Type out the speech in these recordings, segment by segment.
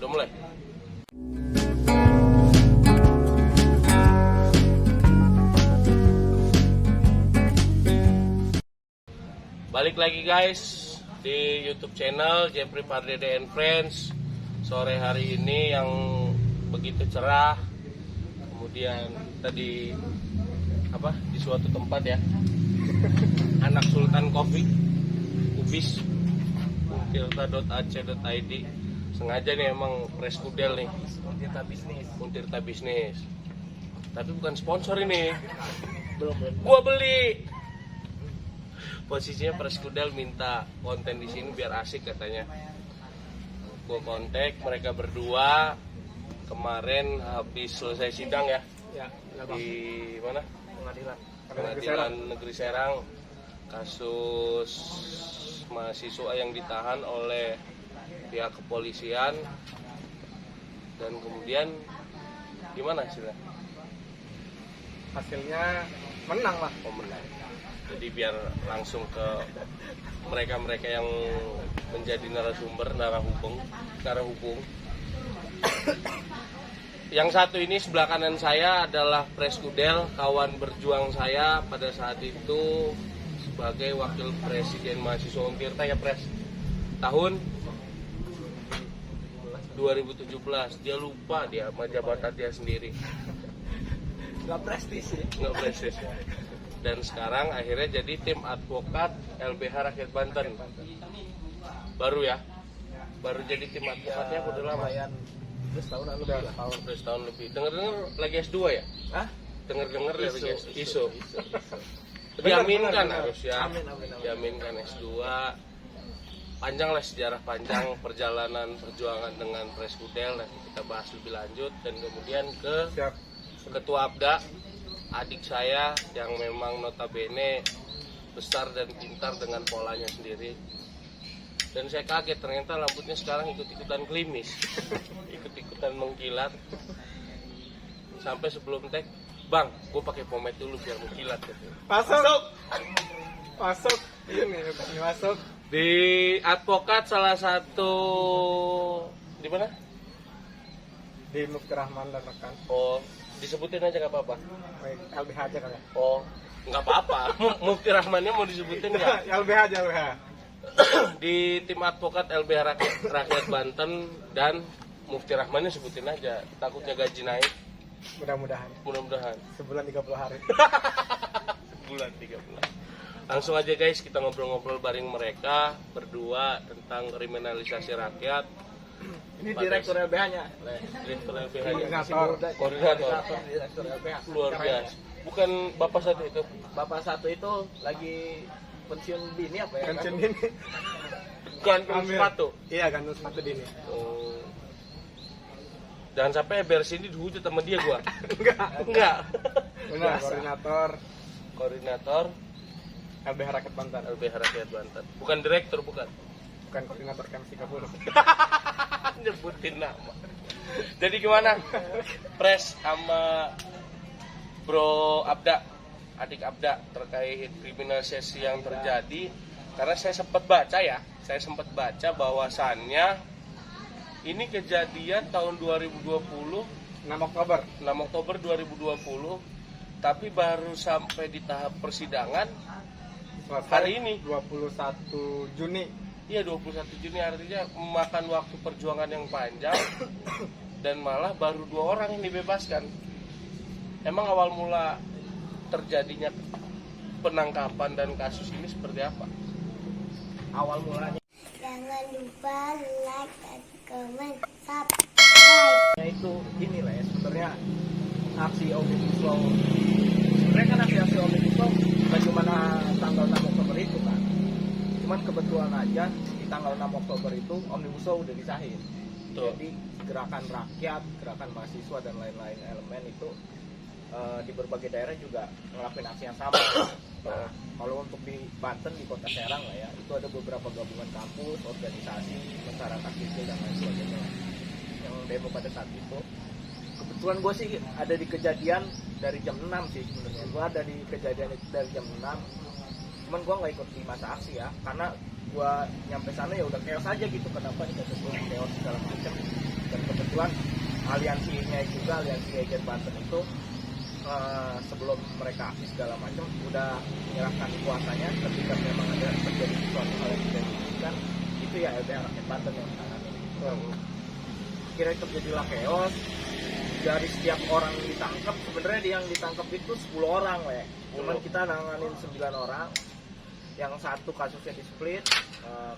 Udah mulai. Balik lagi guys di YouTube channel Jeffrey Pardede and Friends. Sore hari ini yang begitu cerah. Kemudian tadi di suatu tempat ya. Anak Sultan Coffee Ubis tirta.ac.id. Sengaja nih emang Press Kudel nih. Tirta bisnis. Tapi bukan sponsor ini. Belum. Gua beli. Posisinya Press Kudel minta konten di sini biar asik katanya. Gua kontak mereka berdua kemarin habis selesai sidang ya. Di mana? Pengadilan Negeri Serang. Kasus mahasiswa yang ditahan oleh pihak kepolisian, dan kemudian gimana hasilnya? Hasilnya menang lah. Oh, menang. Jadi biar langsung ke mereka-mereka yang menjadi narasumber, narahubung. Yang satu ini sebelah kanan saya adalah Press Kudel, kawan berjuang saya pada saat itu sebagai wakil presiden mahasiswa Untirta ya Pres. Tahun 2017. Dia lupa dia sama jabatan dia sendiri. Nggak prestis ya? Nggak prestis ya. Dan sekarang akhirnya jadi tim advokat LBH Rakyat Banten. Baru ya? Baru jadi tim advokatnya udah lama? Udah setahun lebih. Dengar-dengar lagi S2 ya? Hah? Dengar-dengar lagi ISO. Bener, Diaminkan bener. harus ya. Amin. Diaminkan S2. Panjang lah sejarah panjang perjalanan perjuangan dengan Press Kudel, nanti kita bahas lebih lanjut. Dan kemudian ke Ketua APDA, adik saya yang memang notabene besar dan pintar dengan polanya sendiri. Dan saya kaget ternyata rambutnya sekarang ikut-ikutan klimis, ikut-ikutan mengkilat. Sampai sebelum tag, Bang, gue pakai pomade dulu biar mengkilat gitu. Masuk. Ini masuk. Di advokat salah satu di mana? Di Mufti Rahman dan rekan. Oh, disebutin aja nggak apa-apa. LBH aja kan ya? Oh, nggak apa-apa. Mufti Rahmannya mau disebutin nggak? LBH aja LBH. Di tim advokat LBH Rakyat Banten dan Mufti Rahmannya sebutin aja. Takutnya gaji naik. Mudah-mudahan. Sebulan 30 hari. Sebulan 3 bulan. Langsung aja guys, kita ngobrol-ngobrol bareng mereka berdua tentang kriminalisasi rakyat. Ini direktur LBH-nya. Direktur LBH-nya. Koordinator direktur LBH. Luar biasa. Bukan bapak satu itu. Bapak satu itu lagi pensiun dini apa ya? Pensiun dini. Gantung sepatu. Iya, gantung sepatu dini. Oh. Jangan sampai beres ini dihujat sama dia gua. Enggak. Benar, koordinator LBH Rakyat Banten. LBH Rakyat Banten. Bukan direktur, bukan koordinator KMC Kabul. Nyebutin nama. Jadi gimana? Pres sama Bro Abda, adik Abda, terkait kriminalisasi yang terjadi. Karena saya sempat baca bahwasannya ini kejadian tahun 2020, 6 Oktober 2020, tapi baru sampai di tahap persidangan selesai hari ini 21 Juni. Iya, 21 Juni, artinya memakan waktu perjuangan yang panjang dan malah baru 2 orang yang dibebaskan. Emang awal mula terjadinya penangkapan dan kasus ini seperti apa? Awal mulanya Jangan lupa like dan comment, subscribe. itu inilah ya sebenarnya aksi Omnibus Law. Sebenarnya kan aksi Omnibus Law bagaimana tanggal 6 Oktober itu kan. Cuman kebetulan aja di tanggal 6 Oktober itu Omnibus Law udah disahin. Jadi gerakan rakyat, gerakan mahasiswa dan lain-lain elemen itu di berbagai daerah juga ngelakuin aksi yang sama. Nah, kalau untuk di Banten, di Kota Serang lah ya, itu ada beberapa gabungan kampus, organisasi, masyarakat sipil dan lain sebagainya yang demo pada saat itu. Kebetulan gue sih ada di kejadian dari jam 6 sih sebenarnya. Gue ada di kejadian itu dari jam 6. Cuman gue nggak ikut di masa aksi ya, karena gue nyampe sana ya udah chaos aja gitu. Kenapa nih kata gue chaos segala macam. Dan kebetulan aliansinya juga, aliansi agent Banten itu sebelum mereka aksi segala macam udah menyerahkan kuasanya ketika memang ada terjadi sesuatu hal yang tidak diinginkan, itu ya LBH Rakyat Banten yang menangani. Kira terjadilah chaos. Dari setiap orang yang ditangkap, sebenarnya yang ditangkap itu 10 orang, cuman kita nanganin 9 orang. Yang satu kasusnya di split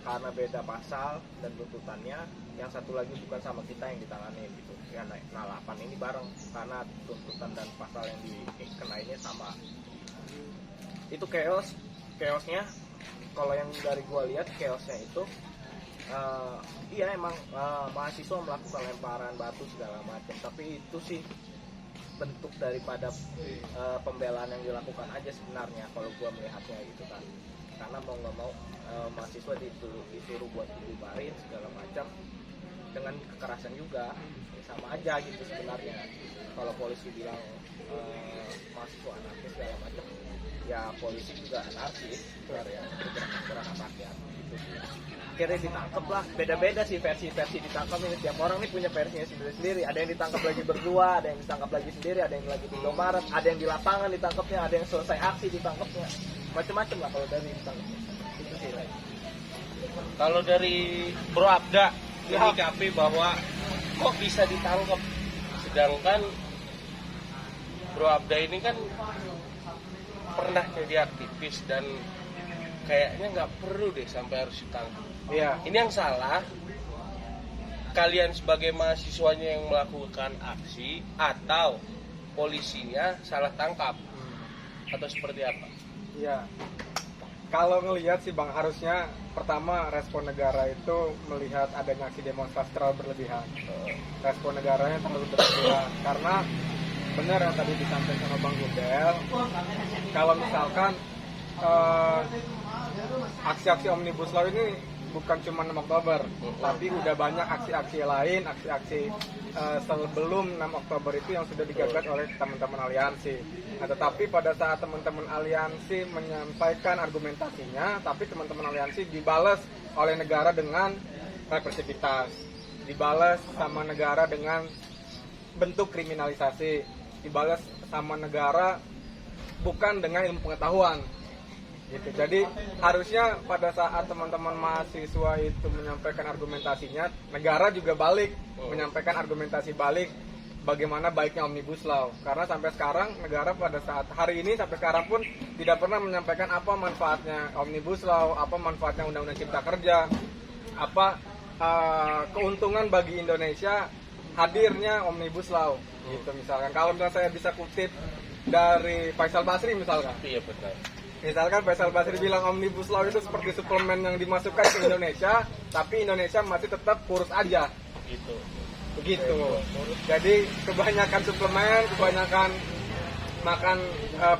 karena beda pasal dan tuntutannya, yang satu lagi bukan sama kita yang ditangani gitu. Ya, nah 8 ini bareng karena tuntutan dan pasal yang dikenainnya sama. Itu chaosnya kalau yang dari gua lihat chaosnya itu iya emang mahasiswa melakukan lemparan batu segala macam, tapi itu sih bentuk daripada pembelaan yang dilakukan aja sebenarnya kalau gua melihatnya gitu kan. Karena mau nggak mau mahasiswa disuruh buat dibubarin segala macam dengan kekerasan juga, ya sama aja gitu sebenarnya. Kalau polisi bilang mahasiswa anarkis segala macam, ya polisi juga anarkis sebenarnya, gerakan rakyat gitu sih. Akhirnya ditangkap lah, beda-beda sih versi ditangkap ini, tiap orang nih punya versinya sendiri-sendiri. Ada yang ditangkap lagi berdua, ada yang ditangkap lagi sendiri, ada yang lagi di Indomaret, ada yang di lapangan ditangkapnya, ada yang selesai aksi ditangkapnya, macam-macam lah kalau dari ditangkapnya. Itu sih lah. Kalau dari Bro Abda menyikapi bahwa kok bisa ditangkap, sedangkan Bro Abda ini kan pernah jadi aktivis dan kayaknya nggak perlu deh sampai harus ditangkap. Iya. Ini yang salah kalian sebagai mahasiswanya yang melakukan aksi atau polisinya salah tangkap atau seperti apa? Iya. Kalau ngelihat sih Bang, harusnya pertama respon negara itu melihat adanya aksi demonstrasi terlalu berlebihan. Respon negaranya terlalu berlebihan karena benar yang tadi disampaikan sama Bang Gundel. Kalau misalkan aksi-aksi Omnibus Law ini bukan cuma 6 Oktober, tapi udah banyak aksi-aksi lain, aksi-aksi sebelum 6 Oktober itu yang sudah digagas oleh teman-teman aliansi. Nah, tetapi pada saat teman-teman aliansi menyampaikan argumentasinya, tapi teman-teman aliansi dibalas oleh negara dengan represivitas, dibalas sama negara dengan bentuk kriminalisasi, dibalas sama negara bukan dengan ilmu pengetahuan. Gitu. Jadi harusnya pada saat teman-teman mahasiswa itu menyampaikan argumentasinya, negara juga balik menyampaikan argumentasi balik bagaimana baiknya Omnibus Law. Karena sampai sekarang negara pada saat hari ini sampai sekarang pun tidak pernah menyampaikan apa manfaatnya Omnibus Law, apa manfaatnya Undang-Undang Cipta Kerja, apa keuntungan bagi Indonesia hadirnya Omnibus Law. Gitu misalkan. Kalau misalnya saya bisa kutip dari Faisal Basri misalkan. Iya benar. Misalkan Faisal Basri bilang Omnibus Law itu seperti suplemen yang dimasukkan ke Indonesia, tapi Indonesia masih tetap kurus aja. Gitu. Begitu. Jadi kebanyakan suplemen, kebanyakan makan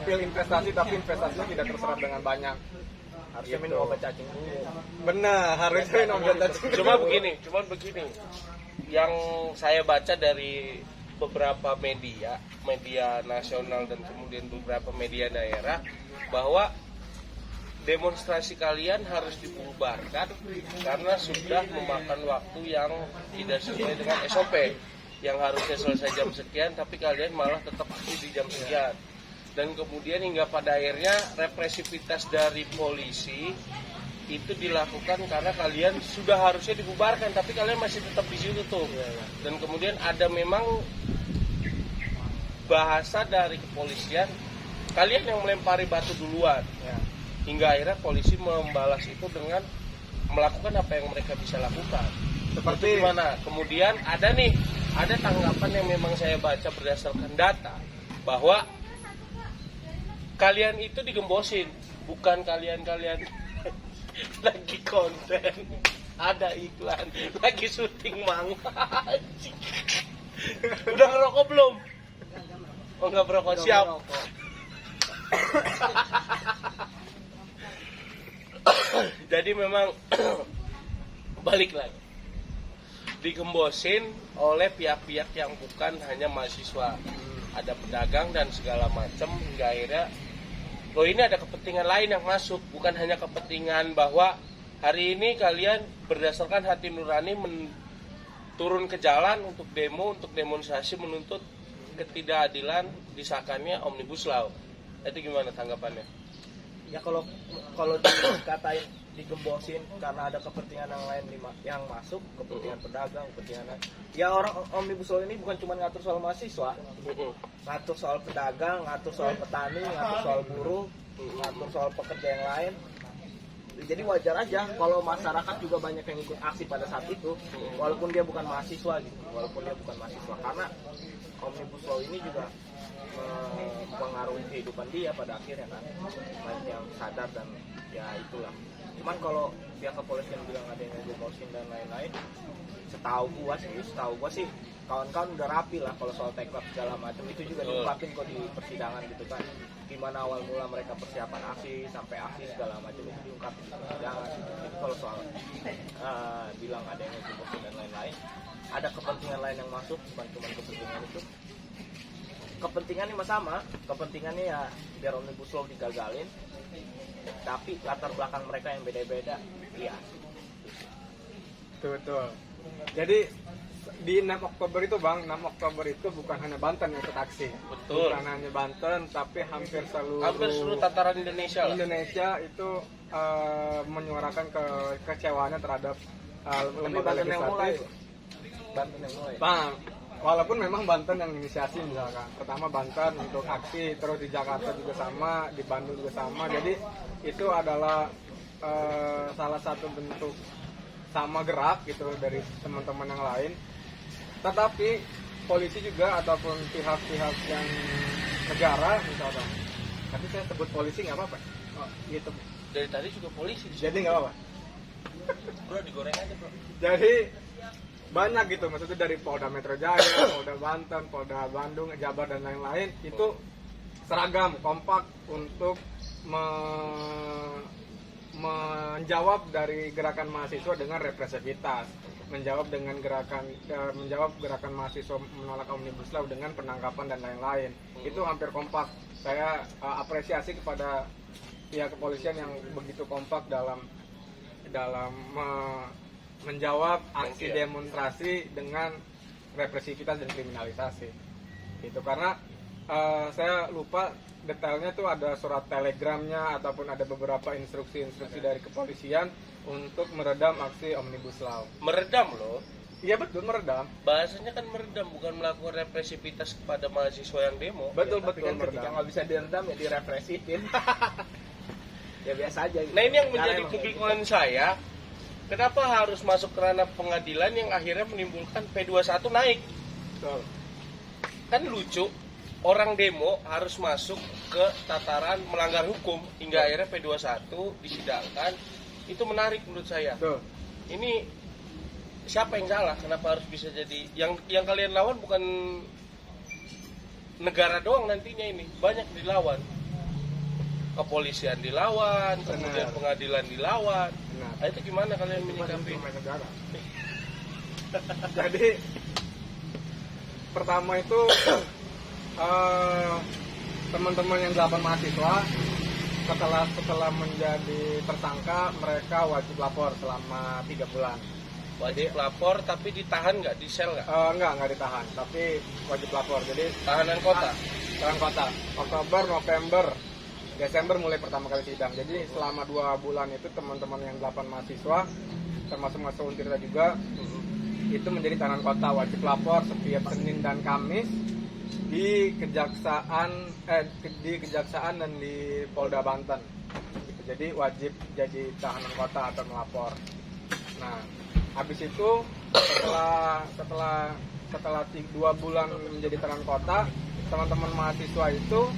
pil investasi, tapi investasinya tidak terserap dengan banyak. Harusnya minum obat cacing dulu. Benar, harusnya minum obat cacing. Cuma begini. Yang saya baca dari beberapa media nasional dan kemudian beberapa media daerah, bahwa demonstrasi kalian harus dibubarkan karena sudah memakan waktu yang tidak sesuai dengan SOP yang harusnya selesai jam sekian, tapi kalian malah tetap aksi di jam sekian. Dan kemudian hingga pada akhirnya represivitas dari polisi itu dilakukan karena kalian sudah harusnya dibubarkan, tapi kalian masih tetap di situ tuh. Dan kemudian ada memang bahasa dari kepolisian, kalian yang melempari batu duluan, hingga akhirnya polisi membalas itu dengan melakukan apa yang mereka bisa lakukan. Seperti gimana? Kemudian ada tanggapan yang memang saya baca berdasarkan data bahwa kalian itu digembosin, bukan kalian lagi konten, ada iklan, lagi syuting manga. Udah ngerokok belum? Oh nggak berokok, siap. Jadi memang balik lagi digembosin oleh pihak-pihak yang bukan hanya mahasiswa, ada pedagang dan segala macam, hingga akhirnya loh ini ada kepentingan lain yang masuk, bukan hanya kepentingan bahwa hari ini kalian berdasarkan hati nurani turun ke jalan untuk demo, untuk demonstrasi menuntut ketidakadilan disahkannya Omnibus Law. Itu gimana tanggapannya? Ya kalau dikatain digembosin karena ada kepentingan yang lain yang masuk, kepentingan pedagang, kepentingan ya orang Omnibus Law ini bukan cuma ngatur soal mahasiswa, ngatur soal pedagang, ngatur soal petani, ngatur soal buruh, ngatur soal pekerja yang lain. Jadi wajar aja kalau masyarakat juga banyak yang ikut aksi pada saat itu, walaupun dia bukan mahasiswa gitu, karena Omnibus Law ini juga mempengaruhi kehidupan dia pada akhirnya kan, banyak yang sadar dan ya itulah. Cuman kalau pihak kepolisian bilang ada yang ngegembosin dan lain-lain, setahu gua sih kawan-kawan udah rapi lah kalau soal take up segala macam itu juga diungkapin kok di persidangan gitu kan, gimana awal mula mereka persiapan aksi sampai aksi segala macam itu diungkapin di persidangan. Jadi kalau soal bilang ada yang ngegembosin dan lain-lain, ada kepentingan lain yang masuk, bukan cuma kepentingan itu. Kepentingannya sama, kepentingannya ya biar Omnibus Law digagalin, tapi latar belakang mereka yang beda-beda. Iya. Betul. Jadi di 6 Oktober itu Bang, 6 Oktober itu bukan hanya Banten yang ikut aksi. Betul. Bukan hanya Banten, tapi hampir seluruh tataran Indonesia lah. Indonesia itu menyuarakan kekecewaannya terhadap lembaga Banten yang mulai. legislatif. Bang, walaupun memang Banten yang inisiasi misalkan. Pertama Banten untuk aksi, terus di Jakarta juga sama, di Bandung juga sama. Jadi itu adalah salah satu bentuk sama gerak gitu dari teman-teman yang lain. Tetapi polisi juga ataupun pihak-pihak yang negara misalkan. Tapi saya sebut polisi nggak apa-apa. Oh, gitu. Dari tadi juga polisi. Jadi nggak apa-apa. Bro, digoreng aja bro. Jadi banyak gitu, maksudnya dari Polda Metro Jaya, Polda Banten, Polda Bandung, Jabar dan lain-lain itu seragam, kompak untuk menjawab dari gerakan mahasiswa dengan represivitas, menjawab gerakan mahasiswa menolak Omnibus Law dengan penangkapan dan lain-lain. Itu hampir kompak. Saya apresiasi kepada pihak kepolisian yang begitu kompak dalam menjawab aksi demonstrasi dengan represivitas dan kriminalisasi. Itu karena saya lupa detailnya tuh ada surat telegramnya ataupun ada beberapa instruksi-instruksi dari kepolisian untuk meredam aksi Omnibus Law. Meredam loh. Iya betul, meredam. Bahasanya kan meredam, bukan melakukan represivitas kepada mahasiswa yang demo. Betul Tapi kan ketika meredam. nggak bisa diredam ya direpresifin. Ya biasa aja gitu. Nah ini yang Karena menjadi emang kebingungan saya. Kenapa harus masuk ke ranah pengadilan yang akhirnya menimbulkan P21 naik? Betul. Kan lucu, orang demo harus masuk ke tataran melanggar hukum hingga akhirnya P21 disidangkan. Itu menarik menurut saya. Betul. Ini siapa yang salah? Kenapa harus bisa jadi yang kalian lawan bukan negara doang nantinya ini, banyak dilawan. Kepolisian dilawan, kemudian pengadilan dilawan. Nah, itu gimana kalian menyikapi? Negara. Jadi pertama itu teman-teman yang 8 mahasiswa setelah menjadi tersangka mereka wajib lapor selama 3 bulan. Wajib lapor tapi ditahan nggak, di sel nggak? Nggak ditahan, tapi wajib lapor. Jadi Tahanan kota. tahanan kota. Oktober, November, Desember mulai pertama kali sidang. Jadi selama 2 bulan itu teman-teman yang 8 mahasiswa termasuk Mas Untirta juga itu menjadi tahanan kota, wajib lapor setiap Senin dan Kamis di kejaksaan dan di Polda Banten. Gitu. Jadi wajib jadi tahanan kota atau melapor. Nah, habis itu setelah 2 bulan menjadi tahanan kota, teman-teman mahasiswa itu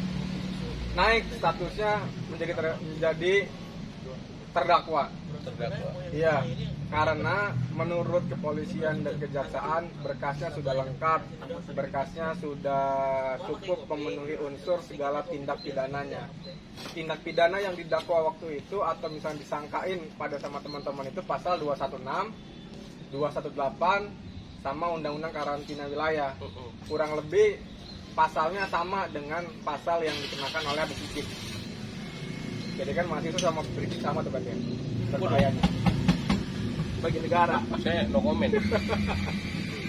naik statusnya menjadi terdakwa. Iya, karena menurut kepolisian dan kejaksaan berkasnya sudah lengkap, berkasnya sudah cukup memenuhi unsur segala tindak pidananya. Tindak pidana yang didakwa waktu itu atau misalnya disangkain pada sama teman-teman itu pasal 216, 218 sama Undang-Undang Karantina Wilayah. Kurang lebih pasalnya sama dengan pasal yang dikenakan oleh Habib Rizik. Jadi kan mahasiswa sama Rizik sama tuh berarti berbahayanya bagi negara. Saya no comment.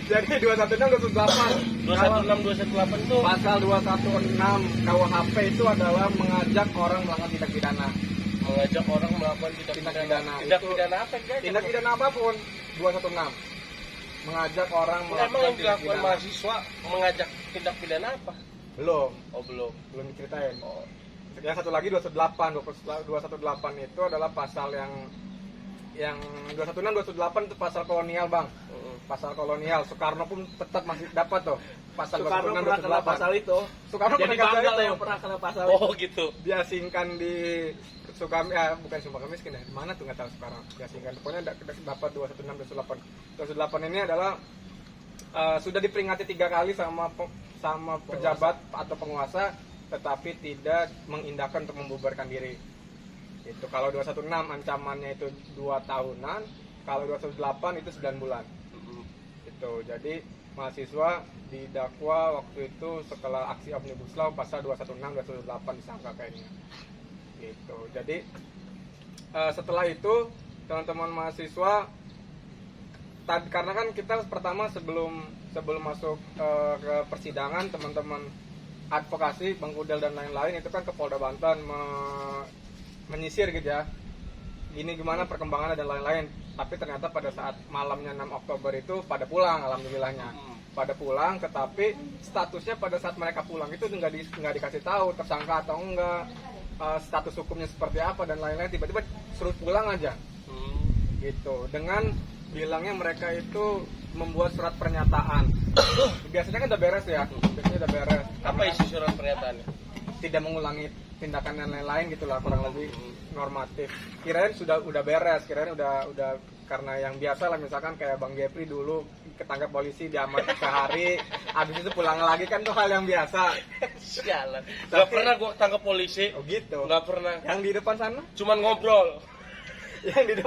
Jadi 216 218 216 218 itu pasal 216 KUHP itu adalah mengajak orang melakukan tindak pidana. mengajak orang melakukan tindak pidana. Tindak Itu pidana apa yang tindak pidana apapun 216. Mengajak orang Emang melakukan yang tindak dilakukan pidana. mahasiswa mengajak tindak pidana apa? Belum, Oh belum. belum diceritain. Oh. Yang satu lagi 218 itu adalah pasal yang 216 218 itu pasal kolonial, Bang. Pasal kolonial. Soekarno pun tetap masih dapat tuh pasal Soekarno 216 pernah kena pasal itu. Soekarno Jadi pernah kena Banggal itu. yang pernah kena pasal Oh gitu. Diasingkan di bukan Sukamiskin ya. Di mana tuh nggak tahu sekarang. Diasingkan. Pokoknya dapat 216 218. 218 ini adalah sudah diperingati 3 kali sama pejabat atau penguasa, tetapi tidak mengindahkan untuk membubarkan diri. Itu kalau 216 ancamannya itu 2 tahunan, kalau 218 itu 9 bulan. Itu jadi mahasiswa didakwa waktu itu setelah aksi Omnibus Law pasal 216 218 disangka kayaknya. Gitu. Jadi setelah itu teman-teman mahasiswa karena kan kita pertama sebelum masuk ke persidangan, teman-teman advokasi Bang Kudel dan lain-lain itu kan ke Polda Banten menyisir gitu ya, gini gimana perkembangannya dan lain-lain. Tapi ternyata pada saat malamnya 6 Oktober itu pada pulang, alhamdulillahnya pada pulang. Tetapi statusnya pada saat mereka pulang itu nggak dikasih tahu tersangka atau enggak, status hukumnya seperti apa dan lain-lain. Tiba-tiba suruh pulang aja gitu, dengan bilangnya mereka itu membuat surat pernyataan. Biasanya kan udah beres ya, biasanya udah beres. Apa isi surat pernyataannya? Tidak mengulangi tindakan dan lain-lain gitulah, kurang lebih normatif. Kirain udah beres, kirain udah karena yang biasa lah, misalkan kayak Bang Jepri dulu ketangkap polisi diamankan sehari, habis itu pulang lagi, kan tuh hal yang biasa. Sialan. Gak pernah gua tangkap polisi. Oh gitu. Gak pernah. Yang di depan sana? Cuman ngobrol. Yang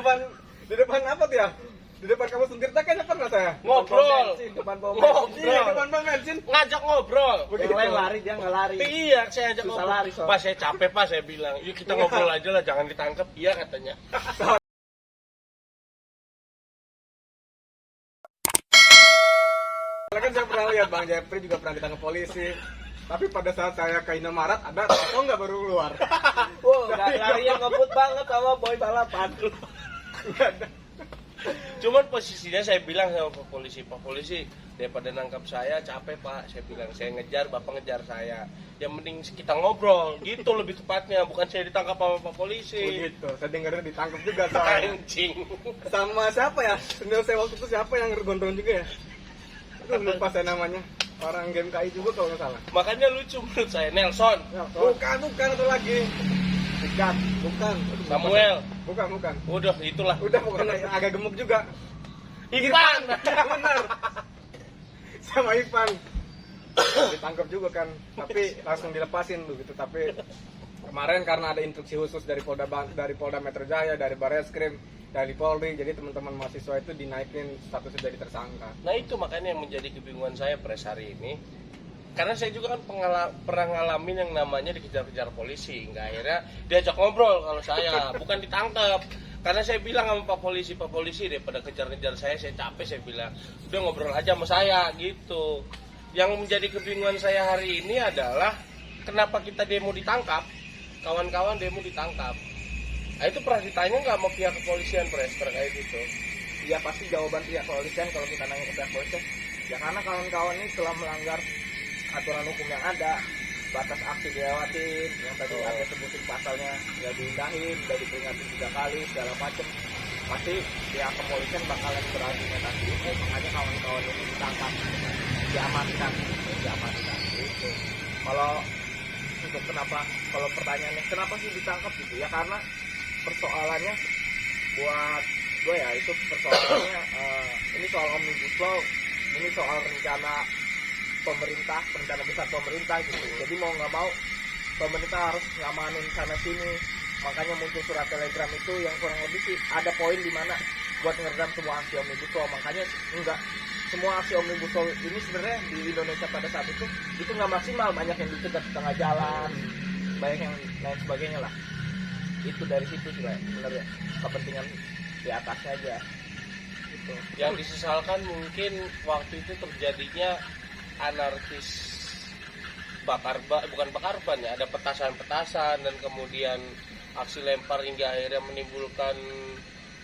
di depan apa tuh ya? Di depan kamu Suntirta kayaknya pernah saya. Ngobrol. depan pom Ngobrol. Iya, depan Bang bensin. Ngajak ngobrol. Yang lain lari, dia nggak lari. Iya, saya ajak Susah ngobrol. lari, Sob. Pas saya capek, Pak, saya bilang, yuk kita ngobrol aja lah, jangan ditangkap. Iya katanya. Karena kan saya pernah lihat Bang Jepri juga pernah ditangkap polisi. Tapi pada saat saya ke Indomaret ada atau nggak baru keluar. Wow, larinya ngebut banget sama boy balapan. Nggak ada. Cuman posisinya saya bilang sama Pak Polisi, daripada nangkap saya capek Pak, saya bilang, saya ngejar, Bapak ngejar saya. Yang mending kita ngobrol, gitu lebih tepatnya, bukan saya ditangkap sama Pak Polisi. Oh gitu, saya dengarnya ditangkap juga soalnya. Anjing. Sama siapa ya? Sendal saya waktu itu siapa yang gondrong juga ya? Aduh, lupa saya namanya. Orang game KI juga kalau nggak salah. Makanya lucu menurut saya, Nelson, Bukan satu lagi. Bukan. Samuel, Bukan. udah itulah. Udah pokoknya agak gemuk juga. Ivan. Benar. Sama Ivan. Ditangkap juga kan, tapi langsung dilepasin tuh gitu. Tapi kemarin karena ada instruksi khusus dari Polda Metro Jaya, dari Barreskrim, dari Polri, jadi teman-teman mahasiswa itu dinaikin statusnya jadi tersangka. Nah itu makanya yang menjadi kebingungan saya Pres hari ini. Karena saya juga kan pernah ngalamin yang namanya dikejar-kejar polisi. Hingga akhirnya diajak ngobrol kalau saya, bukan ditangkap. Karena saya bilang sama Pak Polisi daripada kejar-kejar saya capek, saya bilang, udah ngobrol aja sama saya gitu. Yang menjadi kebingungan saya hari ini adalah kenapa kita demo ditangkap, kawan-kawan demo ditangkap. Nah, itu pernah ditanya nggak sama pihak kepolisian Pres terkait itu? Ya pasti jawaban pihak kepolisian kalau kita nanya ke pihak kepolisian, ya karena kawan-kawan ini telah melanggar aturan hukum yang ada, batas aksi dilewatin, yang tadi ada sebutin pasalnya nggak diindahin, udah diperingati 3 kali segala macem. Pasti pihak kepolisian bakalan berargumentasi itu, makanya kawan-kawan ini ditangkap, diamankan gitu. Kalau untuk kalau pertanyaannya kenapa sih ditangkap gitu ya, karena persoalannya buat gue ya itu persoalannya ini soal Omnibus Law, ini soal rencana besar pemerintah gitu. Jadi mau nggak mau pemerintah harus ngamanin sana sini, makanya muncul surat telegram itu yang kurang lebih sih ada poin di mana buat ngeredam semua aksi Omnibus Law. Makanya enggak semua aksi Omnibus Law ini sebenarnya di Indonesia pada saat itu nggak maksimal, banyak yang dicegat di tengah jalan, banyak yang lain sebagainya lah. Itu dari situ sih sebenarnya kepentingan di atasnya aja. gitu. Yang disesalkan mungkin waktu itu terjadinya anarkis bukan bakar ban ya, ada petasan-petasan dan kemudian aksi lempar hingga akhirnya menimbulkan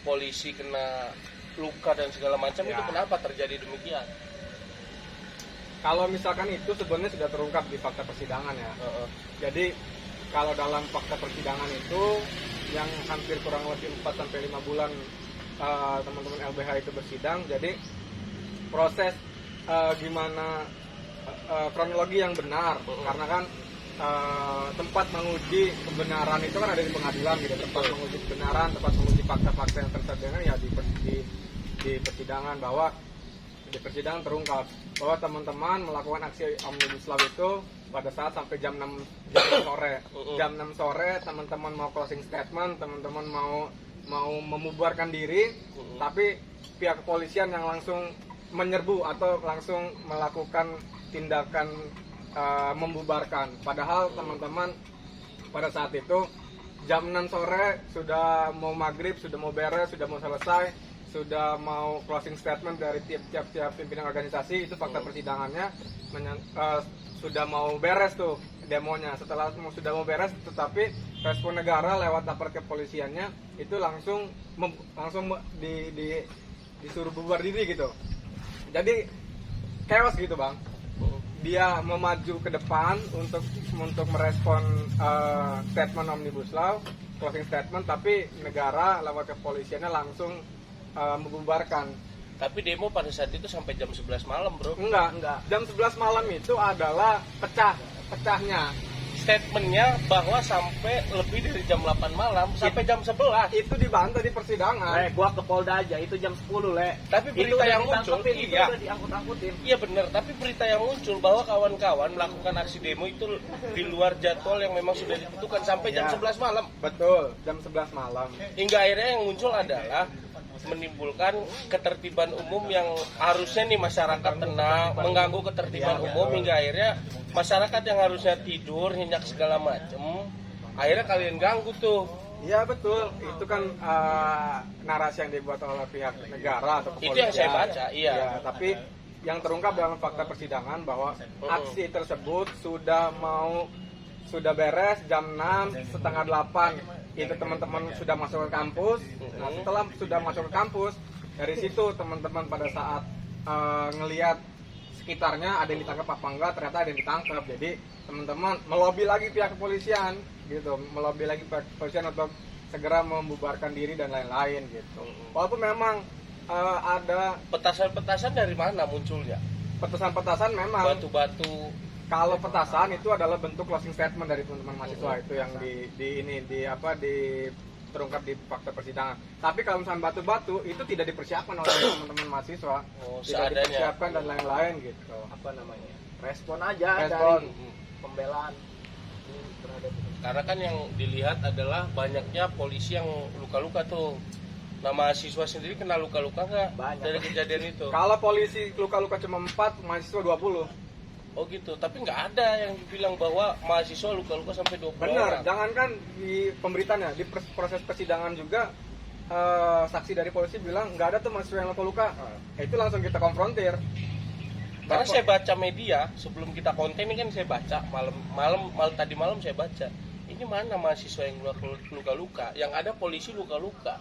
polisi kena luka dan segala macam. Ya. Itu kenapa terjadi demikian? Kalau misalkan itu sebenarnya sudah terungkap di fakta persidangan ya. Jadi kalau dalam fakta persidangan itu yang hampir kurang lebih 4-5 bulan teman-teman LBH itu bersidang, jadi proses gimana kronologi yang benar, karena kan tempat menguji kebenaran itu kan ada di pengadilan gitu, tempat menguji kebenaran, tempat menguji fakta-fakta yang tersedia ya di persidangan, bahwa di persidangan terungkap bahwa teman-teman melakukan aksi Omnibus Law itu pada saat sampai jam 6 sore. Jam 6 sore teman-teman mau closing statement, teman-teman mau memubarkan diri, tapi pihak kepolisian yang langsung menyerbu atau langsung melakukan tindakan membubarkan. Padahal teman-teman pada saat itu jam 6 sore sudah mau maghrib, sudah mau beres, sudah mau selesai, sudah mau closing statement dari tiap pimpinan organisasi. Itu fakta persidangannya sudah mau beres tuh demonya. Setelah sudah mau beres, tetapi respon negara lewat aparat kepolisiannya itu langsung disuruh bubar diri gitu. Jadi chaos gitu bang. Dia memaju ke depan untuk merespon statement Omnibus Law, closing statement, tapi negara lewat kepolisiannya langsung membubarkan. Tapi demo pada saat itu sampai jam 11 malam, bro. Enggak. Jam 11 malam itu adalah pecahnya. Statementnya bahwa sampai lebih dari jam 8 malam sampai jam 11. Itu dibantah di persidangan. Gua ke Polda aja itu jam 10, Le. Tapi berita itu yang muncul, itu iya. udah diangkut-angkutin. Iya benar, tapi berita yang muncul bahwa kawan-kawan melakukan aksi demo itu di luar jadwal yang memang sudah ditentukan sampai jam 11 malam. Betul, jam 11 malam. Hingga akhirnya yang muncul adalah menimbulkan ketertiban umum yang harusnya nih masyarakat tenang, mengganggu ketertiban umum, hingga akhirnya masyarakat yang harusnya tidur, nyenyak segala macem, akhirnya kalian ganggu tuh. Iya betul, itu kan narasi yang dibuat oleh pihak negara atau kepolisian. Itu yang saya baca, iya. Ya, tapi yang terungkap dalam fakta persidangan bahwa aksi tersebut sudah beres jam 6, setengah 8. Itu teman-teman sudah masuk ke kampus. Nah, setelah sudah masuk ke kampus, dari situ teman-teman pada saat ngelihat sekitarnya ada yang ditangkap apa enggak, ternyata ada yang ditangkap. Jadi teman-teman melobi lagi pihak kepolisian gitu, melobi lagi pihak kepolisian untuk segera membubarkan diri dan lain-lain gitu. Walaupun memang ada Petasan-petasan dari mana munculnya? petasan-petasan memang. Batu-batu. Kalau petasan itu adalah bentuk closing statement dari teman-teman mahasiswa, itu yang terungkap di fakta persidangan. Tapi kalau misalnya batu-batu itu tidak dipersiapkan oleh teman-teman mahasiswa, tidak dipersiapkan dan lain-lain gitu. Apa namanya? Respon aja Respon. dari pembelaan terhadap Karena kan yang dilihat adalah banyaknya polisi yang luka-luka tuh. Nah, mahasiswa sendiri kena luka-luka nggak Banyak. dari kejadian itu? Kalau polisi luka-luka cuma 4, mahasiswa 20. Oh gitu, tapi nggak ada yang bilang bahwa mahasiswa luka-luka sampai 20 Benar, orang. jangankan di pemberitaannya, di proses persidangan juga saksi dari polisi bilang nggak ada tuh mahasiswa yang luka-luka. Itu langsung kita konfrontir. Karena saya baca media sebelum kita konten ini kan saya baca tadi malam saya baca. Ini mana mahasiswa yang luka-luka? Yang ada polisi luka-luka.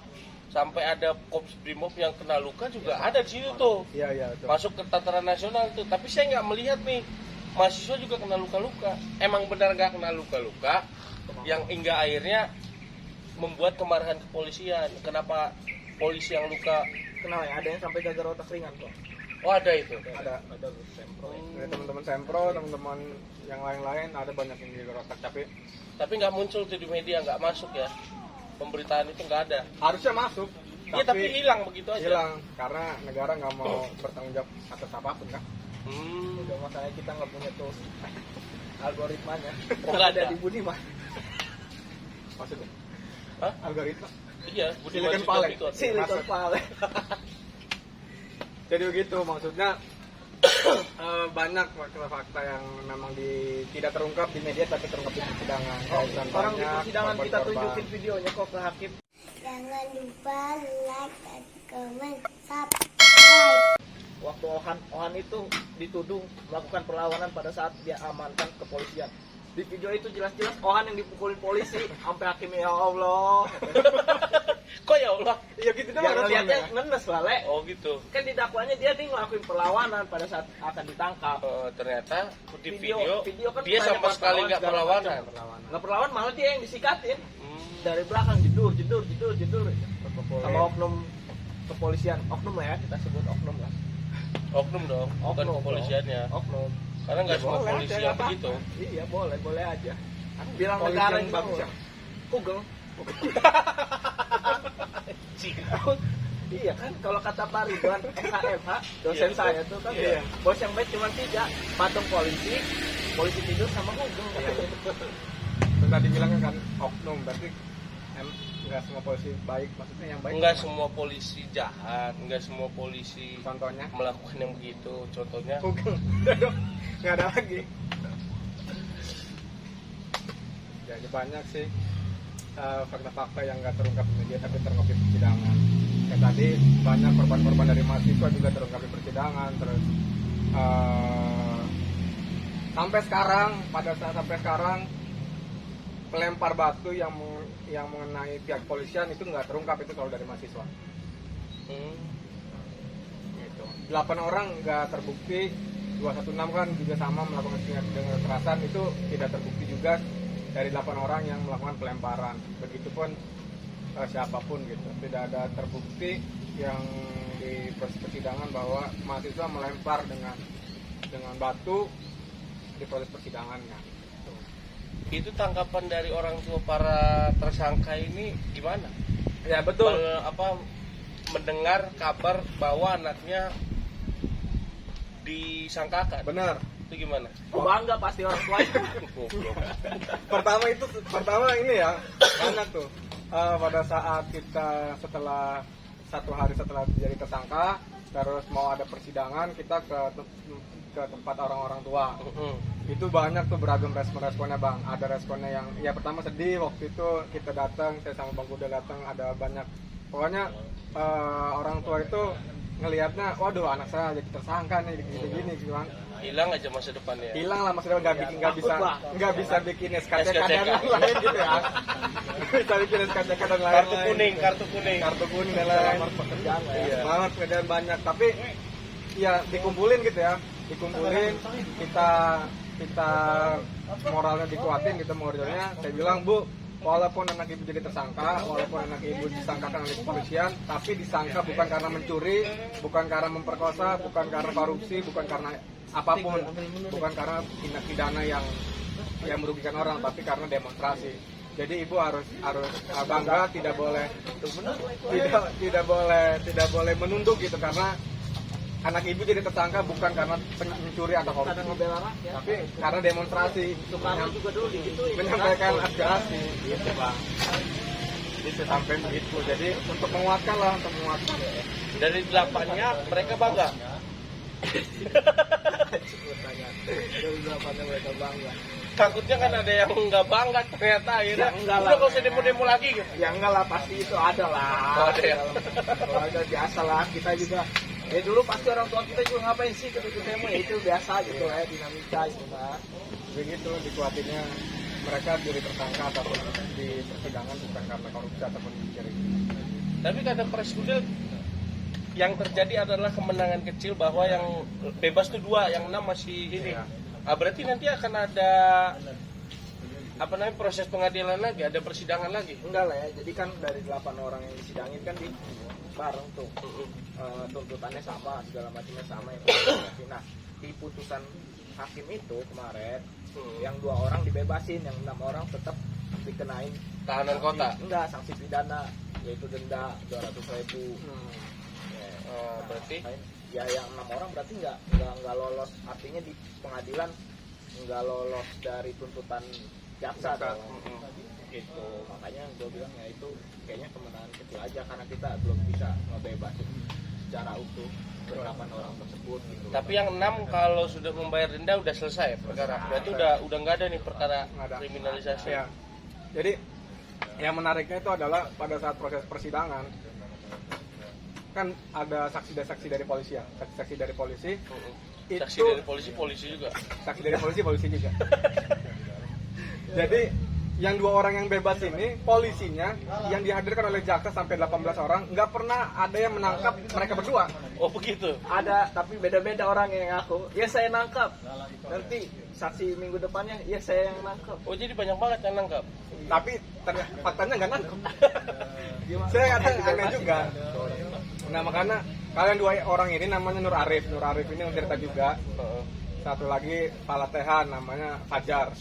Sampai ada Kops Brimob yang kena luka juga ada di situ tuh. Iya, betul. Masuk ke tataran nasional tuh. Tapi saya nggak melihat nih mahasiswa juga kena luka-luka. Emang benar nggak kena luka-luka? Yang hingga akhirnya membuat kemarahan kepolisian. Kenapa polisi yang luka? kenal ya, ada yang sampai gagal otak ringan kok. Oh ada itu. Ada Sempro. dari teman-teman Sempro, teman-teman yang lain-lain ada banyak yang di otak, Tapi nggak muncul tuh di media, nggak masuk ya. Pemberitaan itu nggak ada. harusnya masuk. Iya tapi hilang begitu aja. Hilang karena negara nggak mau bertanggung jawab atas apapun kan. Udah masalahnya kita nggak punya tuh algoritmanya. Oh, nggak ada. Di Budiman. Maksudnya Hah? algoritma. Iya, Silicon Valley. Silicon Valley. Jadi begitu maksudnya. Banyak fakta-fakta yang memang tidak terungkap di media tapi terungkap di persidangan. Orang di persidangan kita tunjukin videonya kok ke hakim. Jangan lupa like dan comment, subscribe. subscribe. Waktu Ohan itu dituduh melakukan perlawanan pada saat dia amankan kepolisian. Di video itu jelas-jelas Ohan yang dipukulin polisi sampai hakimnya, ya Allah. Kok ya Allah? Iya gitu Dia doang. ngeliatnya ngenes lah, Le. Oh gitu. Kan didakwanya dia nih ngelakuin perlawanan pada saat akan ditangkap. Ternyata di Video video, kan dia banyak sama sekali wartawan nggak segala perlawanan. macam. Nggak perlawan, malah dia yang disikatin Hmm. dari belakang, jedur. Sama oknum kepolisian, oknum lah ya, kita sebut oknum lah. Oknum dong, bukan Oknum, kepolisiannya. Oknum. Karena nggak semua Boleh polisi aja, yang nggak apa-apa. begitu. Iya, boleh aja. Bilang Polisi negara yang itu bagus ya? Kugel. Iya kan, kalau kata Pak Ridwan SHMH, dosen Iya, saya tuh kan, iya. bos yang baik cuma 3, patung polisi tidur sama Kugel. Terus tadi bilangnya kan oknum, berarti nggak semua polisi baik, maksudnya yang baik Nggak cuma- semua polisi jahat, nggak semua polisi contohnya melakukan yang begitu. Contohnya, Google nggak ada lagi. Jadi banyak sih fakta-fakta yang nggak terungkap di media tapi terungkap di persidangan. Kayak tadi banyak korban-korban dari mahasiswa juga terungkap di persidangan. Terus sampai sekarang pelempar batu yang mengenai pihak polisian itu nggak terungkap, itu kalau dari mahasiswa. Gitu. 8 orang nggak terbukti, 216 kan juga sama melakukan tindak pidana kekerasan, itu tidak terbukti juga dari 8 orang yang melakukan pelemparan. Begitupun siapapun gitu, tidak ada terbukti yang di proses persidangan bahwa mahasiswa melempar dengan batu di proses persidangannya. itu tanggapan dari orang tua para tersangka ini gimana? Ya betul. Mendengar kabar bahwa anaknya disangkakan. Benar. Itu gimana? Bangga pasti orang tuanya. Goblok. pertama ini ya, banyak tuh pada saat kita setelah 1 hari setelah jadi tersangka terus mau ada persidangan, kita ke tempat orang-orang tua. Itu banyak tuh beragam responnya Bang. Ada responnya yang ya pertama sedih, waktu itu kita datang, saya sama Bang Kuda datang, ada banyak, pokoknya orang tua itu ngelihatnya, waduh anak saya jadi tersangka nih gini gitu kan. Hilang aja masa depannya. Hilang lah maksudnya, nggak bisa bikin SKCK dan SKCK. lain gitu ya. Bisa bikin SKCK dan lain. Kartu kuning. Dan lain. Pekerjaan lah ya. Iya. Banget pekerjaan banyak, tapi ya dikumpulin gitu ya. Kita moralnya dikuatin gitu, moralnya. Saya bilang, Bu, walaupun anak ibu jadi tersangka, walaupun anak ibu disangkakan oleh kepolisian, tapi disangka bukan karena mencuri, bukan karena memperkosa, bukan karena korupsi, bukan karena apapun, bukan karena tindak pidana yang merugikan orang, tapi karena demonstrasi. Jadi ibu harus bangga, tidak boleh menunduk gitu, karena anak ibu jadi tersangka bukan karena mencuri atau korupsi, Karena ngebela rakyat. tapi karena demonstrasi, Soekarno juga dulu digituin. menyampaikan aspirasi gitu Bang. Jadi sampai begitu. Jadi untuk menguatkan. Dari 8-nya mereka bangga. Dari berapanya mereka bangga. Takutnya kan ada yang nggak bangga ternyata akhirnya. Ya, enggak lah. Udah nggak usah demo-demo lagi gitu. Ya enggak lah, pasti itu ada lah. Oh, ada ya? Kalau ada biasa lah, kita juga. Ya dulu pasti orang tua kita juga ngapain sih ikut demo, ya itu biasa gitu lah ya, dinamika gitu lah. Begitu dikuatinnya, mereka jadi tersangka ataupun di persidangan bukan karena korupsi ataupun mencuri. Tapi kata Presiden yang terjadi adalah kemenangan kecil, bahwa yang bebas itu 2, yang 6 masih ini. Iya. Berarti nanti akan ada proses pengadilan lagi, ada persidangan lagi. Enggak lah ya, jadi kan dari 8 orang yang disidangin kan di bareng tuh. Tuntutannya sama, segala macamnya sama ya. Nah, di putusan hakim itu kemarin yang 2 orang dibebasin, yang 6 orang tetap dikenain Tahanan kota. Enggak, sanksi pidana, yaitu denda 200.000. Berarti Ya yang 6 orang berarti nggak lolos, artinya di pengadilan nggak lolos dari tuntutan jaksa dong. Gitu, makanya gue bilang ya itu kayaknya kemenangan kecil aja, karena kita belum bisa ngebebasin secara utuh 8 orang tersebut gitu. tapi yang 6 kalau sudah membayar denda udah selesai perkara. Berarti udah nggak ada nih perkara Nggak ada. kriminalisasi. Ya. Jadi yang menariknya itu adalah pada saat proses persidangan, kan ada saksi dari polisi ya, saksi dari polisi. Saksi Itu dari polisi juga. saksi dari polisi juga. Jadi yang 2 orang yang bebas ini, polisinya yang dihadirkan oleh jaksa sampai 18 orang, nggak pernah ada yang menangkap mereka berdua. Oh begitu. Ada, tapi beda-beda orang yang ngaku. Ya saya nangkap. Nanti saksi minggu depannya, ya saya yang nangkap. Oh jadi banyak banget yang nangkap. Tapi faktanya nggak nangkap. Saya kadang aneh juga. Nah makanya kalian 2 orang ini namanya Nur Arif. Nur Arif ini cerita juga. Satu lagi Palatehan namanya Fajar.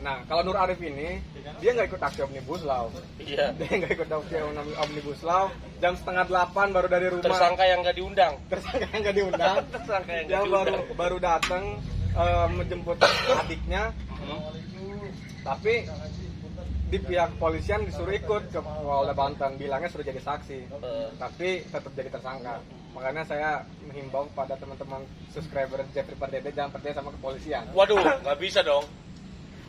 Nah, kalau Nur Arif ini, dia nggak ikut aksi Omnibus Law. Iya. Dia nggak ikut aksi Omnibus Law. Jam 7:30 baru dari rumah. Tersangka yang nggak diundang. Tersangka yang nggak diundang. Tersangka yang Dia nggak diundang. baru datang menjemput adiknya. Tapi di pihak kepolisian disuruh ikut ke Polda Banten, bilangnya suruh jadi saksi. Tapi tetap jadi tersangka. Makanya saya menghimbau pada teman-teman subscriber Jeffrey Pardede jangan percaya sama kepolisian. Waduh, nggak bisa dong.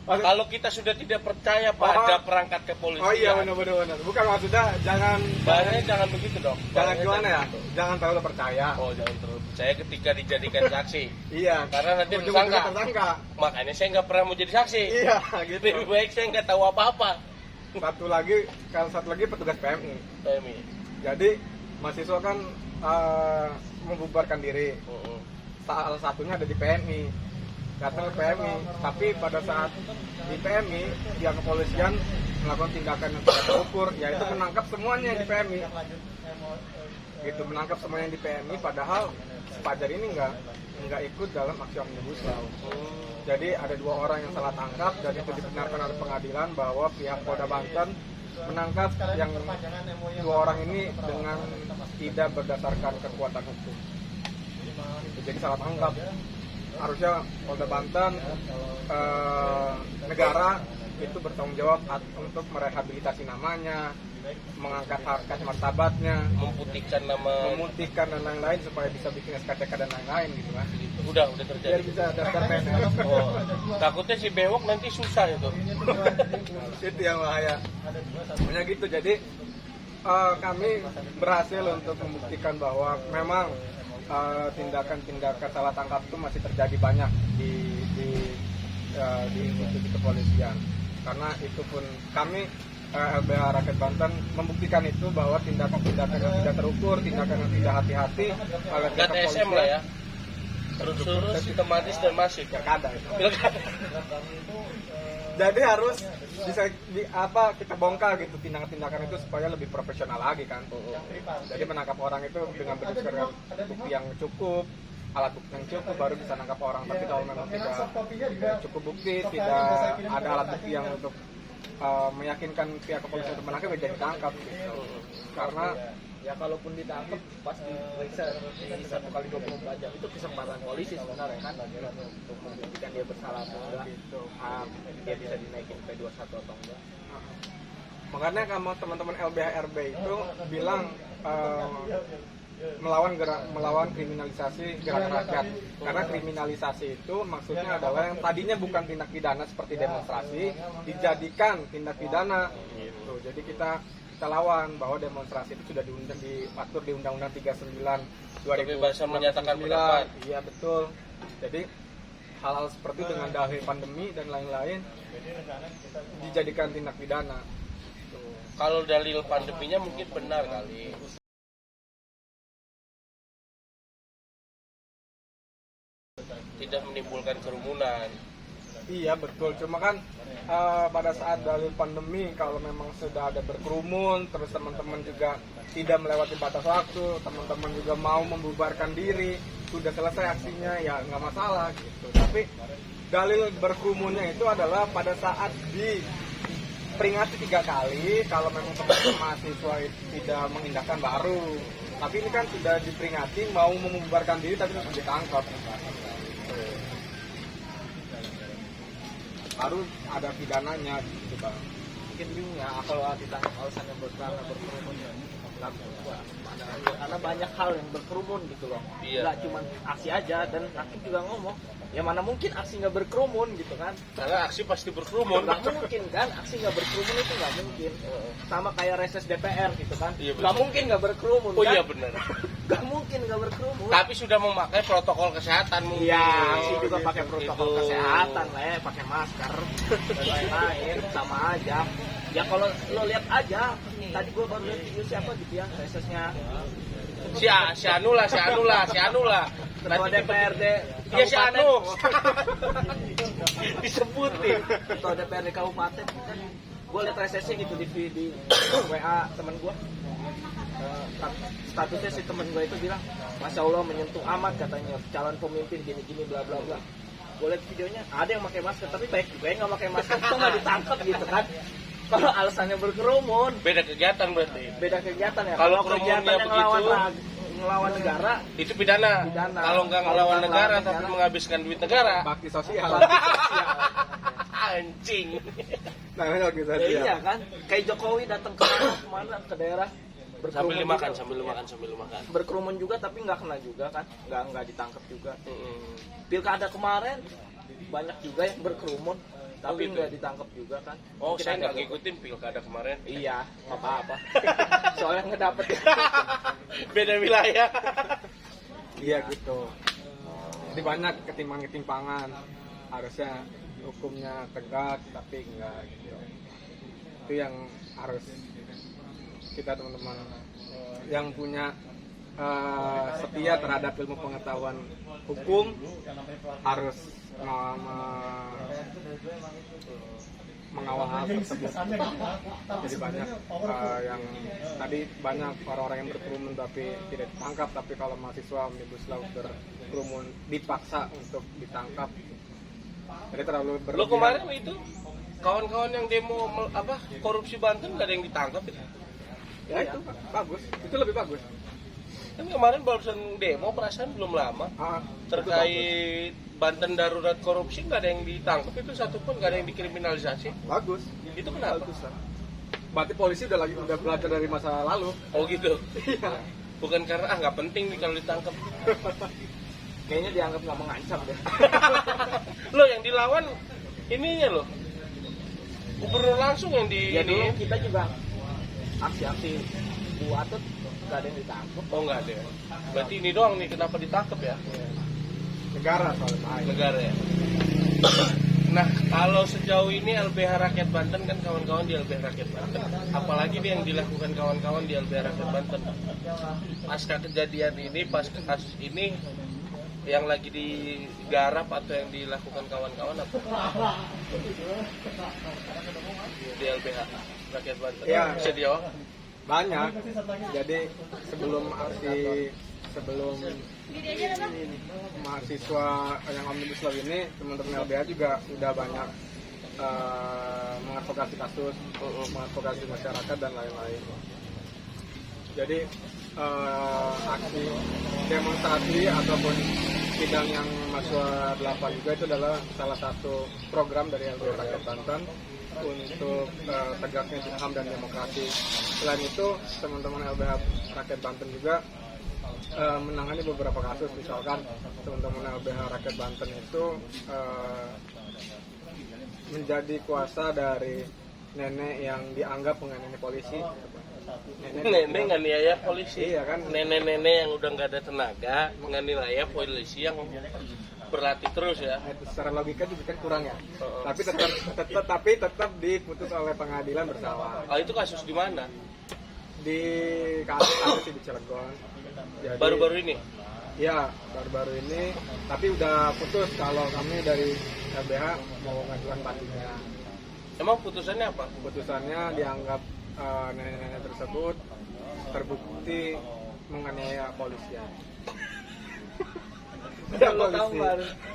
Kalau kita sudah tidak percaya pada perangkat kepolisian. Oh iya benar. Bukan maksudnya jangan Bahasanya jangan begitu dong. jangan Bahasanya gimana ya? gitu. Jangan terlalu percaya. Oh jangan terlalu percaya ketika dijadikan saksi. Iya. Karena nanti Ujung-ujungnya tersangka. Makanya saya nggak pernah mau jadi saksi. Iya, gitu. Lebih baik saya nggak tahu apa-apa. Satu lagi petugas PMI. PMI. Jadi mahasiswa kan membubarkan diri. Salah satunya ada di PMI. Datang ke PMI, tapi pada saat di PMI pihak kepolisian melakukan tindakan yang tidak terukur, yaitu menangkap semuanya yang di PMI. Gitu, menangkap semuanya yang di PMI, padahal Fajar ini nggak ikut dalam aksi Omnibus Law. Jadi ada 2 orang yang salah tangkap dan itu dibenarkan oleh pengadilan bahwa pihak Polda Banten menangkap yang 2 orang ini dengan tidak berdasarkan kekuatan hukum. Jadi salah tangkap. Harusnya Polda Banten negara itu bertanggung jawab untuk merehabilitasi namanya, mengangkat harkat martabatnya, Memutihkan dan lain-lain supaya bisa bikin SKCK dan lain-lain gitu kan. udah Biar terjadi. bisa daftar PNS. Oh, takutnya si bewok nanti susah itu. Itu yang bahaya. Hanya gitu. Jadi kami berhasil untuk membuktikan bahwa memang tindakan-tindakan salah tangkap itu masih terjadi banyak di institusi kepolisian. Karena itu pun kami LBH Rakyat Banten membuktikan itu bahwa tindakan-tindakan yang tidak terukur, tindakan yang tidak hati-hati oleh pihak TSM lah ya. Terus sistematis dan masif. Pilkada itu. Jadi harus bisa kita bongkar gitu tindakan-tindakan itu supaya lebih profesional lagi kan. Jadi menangkap orang itu dengan berdasarkan bukti yang cukup, alat bukti yang cukup baru bisa nangkap orang. Tapi kalau memang tidak cukup bukti, tidak ada alat bukti yang untuk meyakinkan pihak kepolisian untuk menangkap, ya jadi tangkap gitu. Karena Ya kalaupun ditangkap pasti diperiksa di 1 kali 24 jam, itu kesempatan polisi sebenarnya kan untuk membuktikan dia bersalah atau enggak, dia bisa dinaikin ke 21 atau enggak. makanya kamu teman-teman LBH RB itu bilang melawan kriminalisasi gerakan rakyat. Karena kriminalisasi itu maksudnya adalah yang tadinya bukan tindak pidana seperti demonstrasi dijadikan tindak pidana gitu. Jadi kita lawan bahwa demonstrasi itu sudah diatur di Undang-Undang 39 Kebebasan menyatakan pendapat. Iya betul. Jadi hal-hal seperti dengan dalih pandemi dan lain-lain dijadikan tindak pidana. Kalau dalil pandeminya mungkin benar kali. Tidak menimbulkan kerumunan. Iya betul, cuma kan pada saat dalil pandemi kalau memang sudah ada berkerumun, terus teman-teman juga tidak melewati batas waktu, teman-teman juga mau membubarkan diri, sudah selesai aksinya ya nggak masalah gitu. Tapi dalil berkerumunnya itu adalah pada saat diperingati 3 kali, kalau memang teman-teman mahasiswa tidak mengindahkan baru. Tapi ini kan sudah diperingati mau membubarkan diri tapi sudah ditangkap. Baru ada pidananya gitu Bang. Mungkin bingung ya kalau ditangkap alasannya berkerumun. nggak menurut gua. Karena banyak hal yang berkerumun gitu loh. Iya. Nggak cuma aksi aja, dan hakim juga ngomong ya mana mungkin aksi nggak berkerumun gitu kan. Karena aksi pasti berkerumun. Nggak mungkin kan, aksi nggak berkerumun itu nggak mungkin. Sama kayak reses DPR gitu kan, Iya, betul. nggak mungkin nggak berkerumun Oh kan. iya benar. Nggak mungkin nggak berkerumun. Tapi sudah memakai protokol kesehatan mungkin. Iya, aksi juga pakai protokol Gitu. kesehatan lah ya, pakai masker dan lain-lain, sama aja. Ya kalau lo lihat aja, tadi gua baru lihat video siapa gitu ya, resesnya Si Anula. ketua DPRD Iya si Kabupaten. Anu. Disebutin. Ketua DPRD Kabupaten kan, gue liat resesnya gitu di WA temen gue. Statusnya si temen gue itu bilang, Masya Allah menyentuh amat katanya, calon pemimpin gini-gini bla bla bla. Gue liat videonya, ada yang pakai masker, tapi baik juga yang nggak pakai masker, itu nggak ditangkap gitu kan. Kalau alasannya berkerumun, Beda kegiatan berarti. beda kegiatan ya. Kalau Kalau kerumunnya kegiatan yang begitu, ngelawan negara, Itu pidana. Pidana. Kalau nggak Kalau ngelawan nggak negara ngelawan tapi negara. menghabiskan duit negara. bakti sosial. Anjing. Namanya organisasi. ya iya kan. Kayak Jokowi datang ke mana ke daerah, Sambil berkerumun dimakan, juga. sambil makan. Berkerumun juga tapi nggak kena juga kan, nggak ditangkap juga. Mm-mm. Pilkada kemarin banyak juga yang berkerumun tapi gitu. nggak ditangkap juga kan. Oh, Mungkin saya ada nggak ngikutin pilkada kemarin. Iya, nggak apa-apa. Soalnya nggak dapet. Beda wilayah. Iya gitu. Jadi banyak ketimpangan. Harusnya hukumnya tegak tapi enggak gitu. Itu yang harus kita teman-teman yang punya setia terhadap ilmu pengetahuan hukum harus mengawal hal tersebut. Jadi banyak yang tadi banyak orang-orang yang berkerumun tapi tidak ditangkap, tapi kalau mahasiswa Omnibus Law berkerumun dipaksa untuk ditangkap. Jadi terlalu Lo berlebihan. kemarin itu kawan-kawan yang demo korupsi Banten nggak ada yang ditangkap ya? Ya itu bagus, itu lebih bagus. Kan kemarin barusan demo perasaan belum lama terkait Banten darurat korupsi nggak ada yang ditangkap, itu satupun nggak ada yang dikriminalisasi. Bagus. Itu kenapa? Bagus lah. Berarti polisi udah belajar dari masa lalu. Oh gitu. Iya. Bukan karena nggak penting nih kalau ditangkap. Kayaknya dianggap nggak mengancam deh. Lo yang dilawan ininya lo. Gubernur langsung yang di Ya dulu ini. kita juga aksi-aksi buat tuh nggak ada yang ditangkap. Oh nggak ada. Berarti ini doang nih kenapa ditangkap ya? Negara soalnya bahaya. Negara ya. Nah, kalau sejauh ini LBH Rakyat Banten kan kawan-kawan di LBH Rakyat Banten. Apalagi nih yang dilakukan kawan-kawan di LBH Rakyat Banten. Pasca kejadian ini, pasca kasus ini, yang lagi digarap atau yang dilakukan kawan-kawan apa? Di LBH Rakyat Banten. Ya. Bisa dijawab? Banyak. Jadi sebelum mahasiswa yang Omnibus Law ini, teman-teman LBH juga udah banyak mengadvokasi kasus, mengadvokasi masyarakat dan lain-lain. Jadi aksi demonstrasi ataupun sidang yang mahasiswa 8 juga itu adalah salah satu program dari LBH Rakyat Banten untuk tegaknya HAM dan demokrasi. Selain itu, teman-teman LBH Rakyat Banten juga menangani beberapa kasus. Misalkan teman-teman LBH Rakyat Banten itu menjadi kuasa dari nenek yang dianggap menganiaya polisi. Nenek nganiaya polisi. Iya kan? Nenek-nenek yang udah nggak ada tenaga nganiaya polisi yang berlatih terus ya. Secara logika juga kan kurang ya. Oh. Tapi tetap diputus oleh pengadilan bersalah. Oh, itu kasus di mana? Di kasus di Cilegon. Jadi, Baru-baru ini. Ya, baru-baru ini. Tapi udah putus kalau kami dari LBH mau ngajukan bandingnya. Emang putusannya apa? Putusannya dianggap nenek-nenek tersebut terbukti menganiaya polisi. Udah lo tahu nggak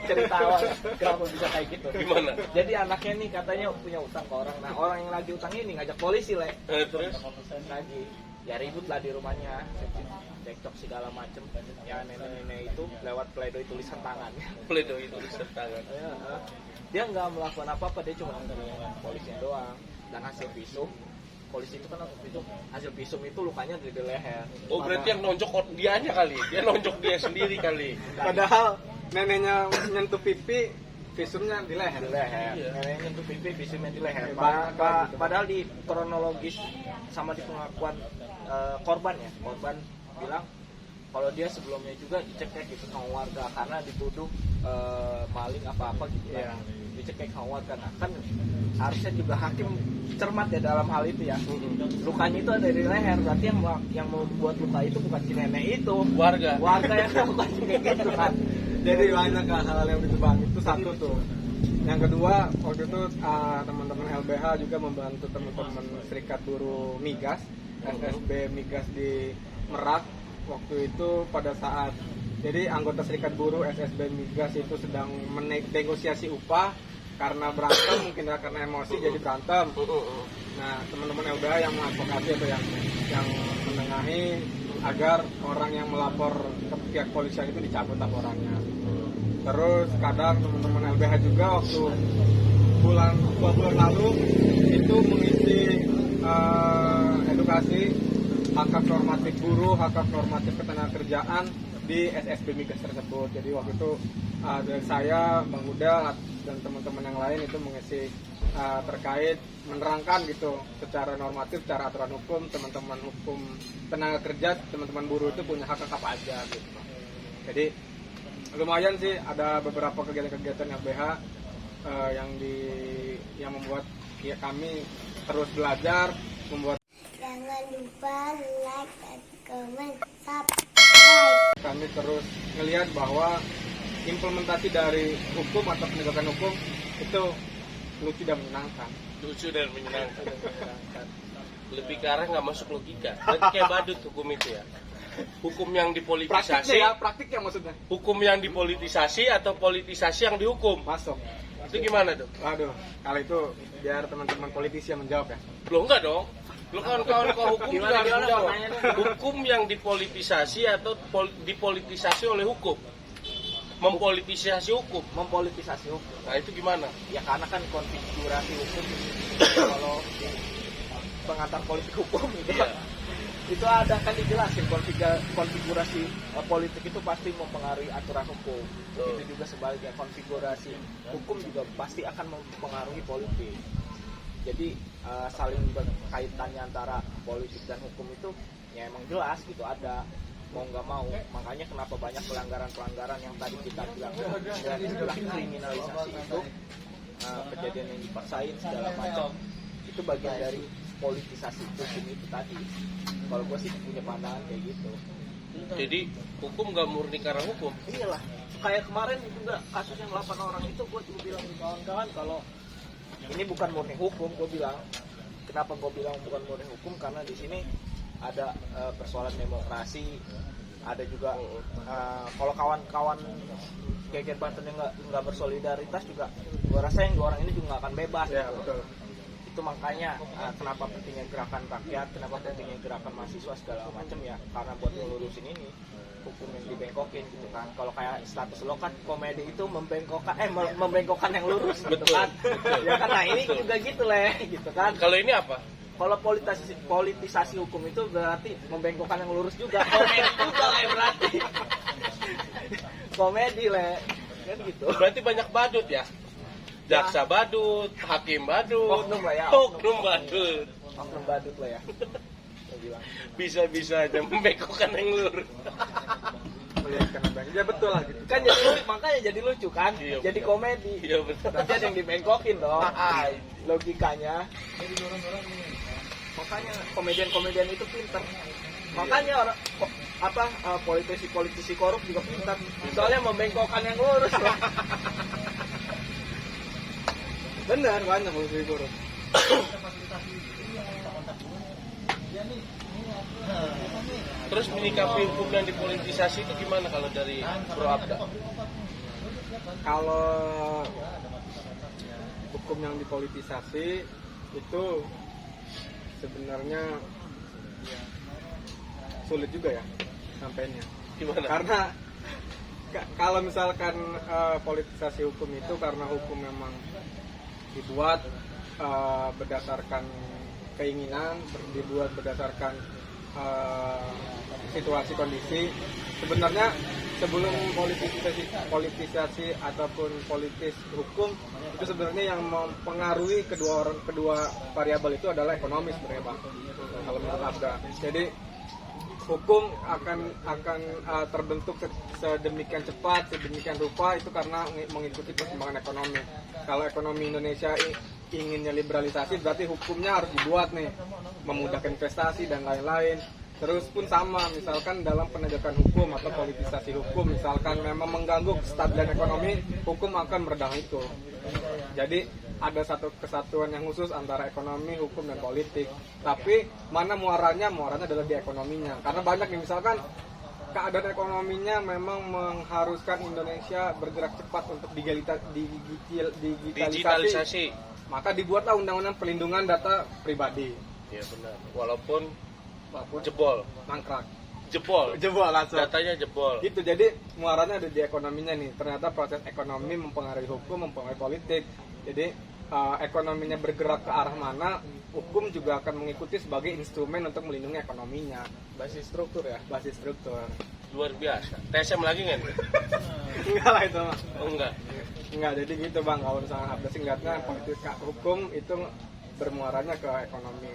cerita awal kenapa bisa kayak gitu? Gimana? Jadi anaknya nih katanya punya utang ke orang. Nah orang yang lagi utang ini ngajak polisi lah. Terus? Lagi ya ribut lah di rumahnya, cekcok segala macem. Ya nenek-nenek itu lewat pledoi tulisan tangannya. Pledoi tulisan tangan. Dia nggak melakukan apa-apa, dia cuma nganterin polisinya doang. Dan hasil visum polisi itu kan waktu itu hasil visum itu lukanya di leher. Oh berarti yang nonjok dianya kali, dia nonjok dia sendiri kali. Padahal neneknya nyentuh pipi, visumnya di leher. Di leher. Iya. Neneknya nyentuh pipi, visumnya di leher. Banyak gitu. Padahal di kronologis sama di pengakuan korban bilang kalau dia sebelumnya juga dicek gitu sama warga karena dituduh maling apa-apa gitu kan. Dicek sama warga. Nah, kan harusnya juga hakim cermat ya dalam hal itu ya. Lukanya itu ada di leher, berarti yang membuat luka itu bukan si nenek itu, Warga yang melakukan kayak gitu kan. Jadi banyak hal-hal yang begitu bang. Itu satu tuh. Yang kedua, waktu itu teman-teman LBH juga membantu teman-teman Serikat Buruh Migas, SSB Migas di Merak. Waktu itu pada saat jadi anggota Serikat Buruh SSB Migas itu sedang menegosiasi upah karena berantem, mungkin karena emosi jadi berantem. Nah, teman-teman LBH yang mengadvokasi atau yang menengahi agar orang yang melapor ke pihak polisian itu dicabut laporannya. Terus kadang teman-teman LBH juga waktu 2 bulan lalu itu mengisi edukasi hak normatif buruh, hak normatif ketenagakerjaan di SSB Migas tersebut. Jadi waktu itu dari saya, Bang Huda dan teman-teman yang lain itu mengisi terkait menerangkan gitu secara normatif, secara aturan hukum, teman-teman hukum tenaga kerja, teman-teman buruh itu punya hak apa aja gitu. Jadi lumayan sih ada beberapa kegiatan-kegiatan LBH yang membuat ya kami terus belajar, membuat Jangan lupa like dan comment, subscribe. kami terus ngelihat bahwa implementasi dari hukum atau penegakan hukum itu lucu dan menyenangkan. lucu dan menyenangkan. Lebih ke arah nggak masuk logika. Berarti kayak badut hukum itu ya. Hukum yang dipolitisasi, Praktiknya maksudnya hukum yang dipolitisasi atau politisasi yang dihukum. masuk. Itu gimana tuh? Waduh, kalau itu biar teman-teman politisi yang menjawab ya. Lo enggak dong. Lo kawan-kawan hukum juga harus Gimana menjawab. pertanyaannya? Hukum yang dipolitisasi atau dipolitisasi oleh hukum. Mempolitisasi hukum. Mempolitisasi hukum. Nah itu gimana? Ya karena kan konfigurasi hukum kalau di pengantar politik hukum gitu Iya. itu ada kan dijelasin konfigurasi politik itu pasti mempengaruhi aturan hukum. Betul. Itu juga sebaliknya konfigurasi hukum juga pasti akan mempengaruhi politik. Jadi saling berkaitannya antara politik dan hukum itu ya emang jelas gitu ada mau nggak mau. Makanya kenapa banyak pelanggaran-pelanggaran yang tadi kita bilang dan istilah kriminalisasi itu kejadian yang dipaksain segala macam itu bagian dari politisasi hukum itu tadi. Kalau gue sih punya pandangan kayak gitu. Jadi hukum nggak murni karena hukum. Iyalah, kayak kemarin juga kasus yang 8 orang itu gue juga bilang ke kawan-kawan kalau ini bukan murni hukum. Gue bilang kenapa gue bilang bukan murni hukum karena di sini ada persoalan demokrasi, ada juga kalau kawan-kawan geger Banten yang nggak bersolidaritas juga gue rasa yang 2 orang ini juga nggak akan bebas. Ya, gitu. betul. Itu makanya kenapa pentingnya gerakan rakyat, kenapa pentingnya gerakan mahasiswa segala macam ya karena buat ngelurusin ini hukum yang dibengkokin gitu kan. Kalau kayak status lo kan komedi itu membengkokkan yang lurus gitu Betul, kan. betul. Ya kan nah ini Betul. juga gitu leh gitu kan. Kalau ini apa? Kalau politisasi hukum itu berarti membengkokkan yang lurus juga. Komedi juga leh berarti. Komedi leh kan gitu. Berarti banyak badut ya? Jaksa badut, hakim badut, Oknum lah ya, oknum badut. Oknum badut lah ya. Saya bilang. Bisa-bisa aja membengkokkan yang lurus. Ya betul lah gitu. Kan jadi lucu, makanya jadi lucu kan, Iya, jadi betul. komedi. Iya betul. Berarti ada yang dibengkokin dong, logikanya. Makanya komedian-komedian itu pinter. Makanya orang politisi korup juga pinter. Soalnya membengkokkan yang lurus. Ya. Benar, banyak polisi korup. Terus menyikapi hukum yang dipolitisasi itu gimana kalau dari Bro Abda? Kalau hukum yang dipolitisasi itu sebenarnya sulit juga ya sampainya. Gimana? Karena kalau misalkan politisasi hukum itu karena hukum memang dibuat berdasarkan keinginan, dibuat berdasarkan situasi kondisi. Sebenarnya sebelum politisasi ataupun politis hukum itu sebenarnya yang mempengaruhi kedua variabel itu adalah ekonomi sebenarnya Bang. Kalau menurut Abda. Jadi hukum akan terbentuk sedemikian cepat, sedemikian rupa itu karena mengikuti perkembangan ekonomi. Kalau ekonomi Indonesia inginnya liberalisasi, berarti hukumnya harus dibuat nih, memudahkan investasi dan lain-lain. Terus pun sama, misalkan dalam penegakan hukum atau politisasi hukum, misalkan memang mengganggu kestabilan ekonomi, hukum akan meredam itu. Jadi ada satu kesatuan yang khusus antara ekonomi, hukum, dan politik. Tapi mana muaranya? Muaranya adalah di ekonominya. Karena banyak yang misalkan keadaan ekonominya memang mengharuskan Indonesia bergerak cepat untuk digitalisasi. Maka dibuatlah undang-undang perlindungan data pribadi. Iya benar. Walaupun jebol, mangkrak. Jebol Langsung. Datanya jebol. Gitu, jadi muaranya ada di ekonominya nih. Ternyata proses ekonomi mempengaruhi hukum, mempengaruhi politik. Jadi ekonominya bergerak ke arah mana, hukum juga akan mengikuti sebagai instrumen untuk melindungi ekonominya. Basis struktur ya. Basis struktur. Luar biasa. TSM lagi nggak nih? Enggak lah itu mah. Oh enggak. Enggak, jadi gitu Bang. Kalau misalnya Abda singkatnya, politik hukum itu bermuaranya ke ekonomi.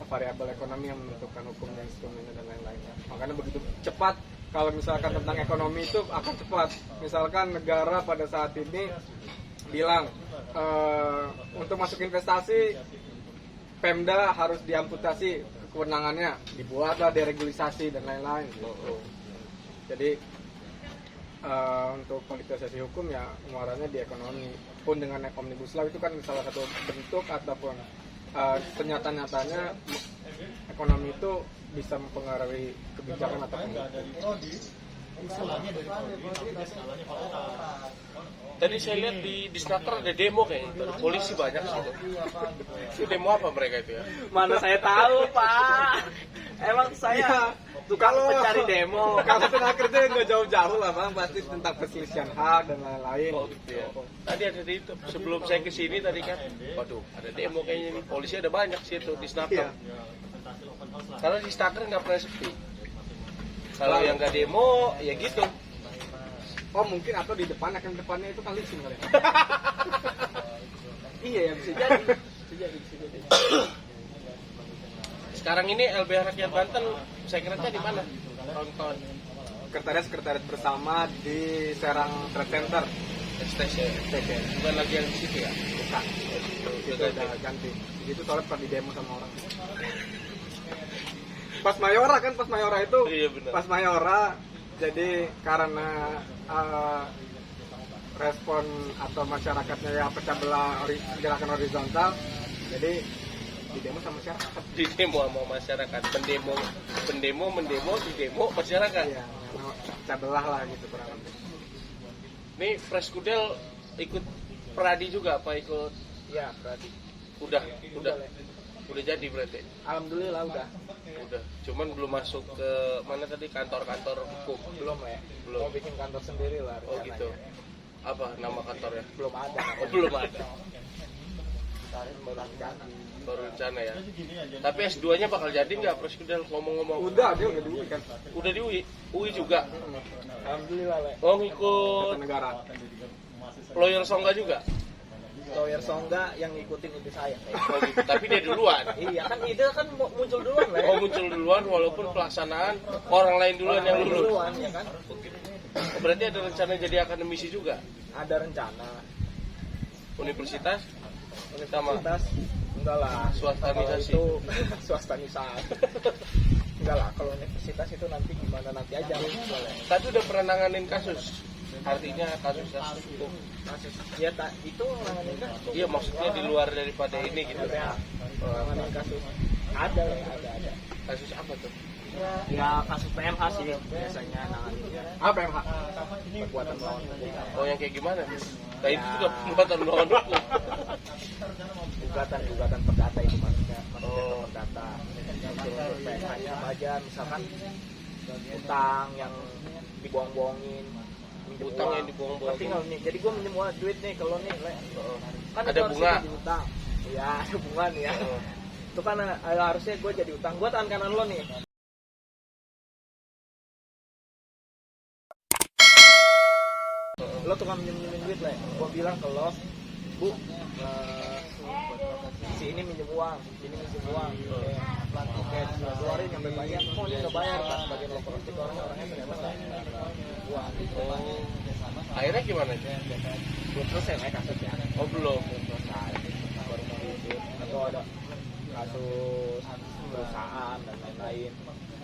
Variabel ekonomi yang menentukan hukumnya, instrumennya, dan lain-lainnya. Makanya begitu cepat, kalau misalkan tentang ekonomi itu akan cepat. Misalkan negara pada saat ini bilang untuk masuk investasi Pemda harus diamputasi kewenangannya, dibuatlah deregulasi dan lain-lain gitu. Jadi untuk politisasi hukum ya muaranya di ekonomi. Pun dengan Omnibus Law itu kan salah satu bentuk ataupun ternyata-nyatanya ekonomi itu bisa mempengaruhi kebijakan atau hukum. Tadi saya lihat di Snaker ada demo kayaknya. Polisi banyak sih. Itu demo apa mereka itu ya? Mana saya tahu Pak. Emang saya tukang pencari demo. Kalau tenaga kerja nggak jauh-jauh lah Bang, pasti tentang perselisihan hak dan lain-lain. Oh gitu ya. Tadi ada di itu. Sebelum saya kesini tadi kan, waduh ada demo kayaknya nih. Polisi ada banyak sih itu di Snaker. Iya. Karena di Snaker nggak pernah sepi. Kalau yang nggak demo, ya gitu. Oh mungkin atau di depannya itu kan leasing kali. Iya ya bisa jadi. Sekarang ini LBH Rakyat Banten, sekretnya di mana? Nonton Sekretariat bersama di Serang Trade Center. STC. Bukan lagi yang di situ ya? Bukan. Itu udah ganti. Itu soalnya pernah di demo sama orang. Pas Mayora itu. Iya benar. Pas Mayora, jadi karena respon atau masyarakatnya yang pecah belah gerakan horizontal, jadi di demo sama masyarakat. Di demo sama masyarakat, pendemo, di demo masyarakat. Iya, pecah belah lah gitu kurang lebih. Ini Fresh Kudel ikut Pradi juga apa ikut? Ya berarti. Udah jadi berarti. Alhamdulillah udah. Cuman belum masuk ke mana tadi kantor-kantor hukum. Belum ya. Belum. Mau bikin kantor sendiri lah. Oh gitu. Apa nama kantornya? Belum ada. Oh belum ada. Baru rencana. Baru rencana ya. Tapi S2-nya bakal jadi nggak Fresh Kudel ngomong-ngomong? Dia udah di UI kan. Udah di UI. UI juga. Alhamdulillah Le. Oh ngikut Negara. Lawyer Songga juga. Lawyer Songga yang ngikutin ide saya. Oh gitu. Tapi dia duluan. Iya kan ide kan muncul duluan Le. Oh muncul duluan walaupun pelaksanaan orang lain duluan yang lulus. Duluan ya kan. Oh, berarti ada rencana jadi akademisi juga. Ada rencana. Universitas Universitas enggak lah. Swastanisasi. Kalau itu swastanisasi. Enggak lah, kalau universitas itu nanti gimana nanti aja. Tapi udah pernah nanganin kasus. Artinya kasus hukum. Kasus ya itu nanganin kasus. Iya maksudnya di luar daripada ini gitu. Ada nanganin kasus. Ada. Kasus apa tuh? Ya kasus PMH sih biasanya nanganinnya. Apa MH? Perbuatan melawan hukum. Oh yang kayak gimana? Nah itu juga perbuatan melawan hukum. Gugatan perdata itu maksudnya Oh. perdata. Untuk PMH-nya apa aja misalkan utang yang dibohong-bohongin. Utang yang dibohong-bohongin. Tinggal nih. Jadi gue minjem duit nih kalau nih Le. Kan Ada itu harus bunga. jadi utang. Iya, ada bunga nih ya. Itu kan harusnya gue jadi utang. Gue tangan kanan lo nih. Lo tukang minjem duit lah. Gue bilang ke lo, Bu, si ini minjem uang, si ini minjem uang. Oke, keluarin sampai bayar. Oh, ini nggak bayar pas bagian lo korupsi orangnya ternyata nggak uang. Akhirnya gimana? Belum selesai naik kasusnya. Oh belum. Selesai. Baru mau diusut. Atau ada kasus perusahaan dan lain-lain.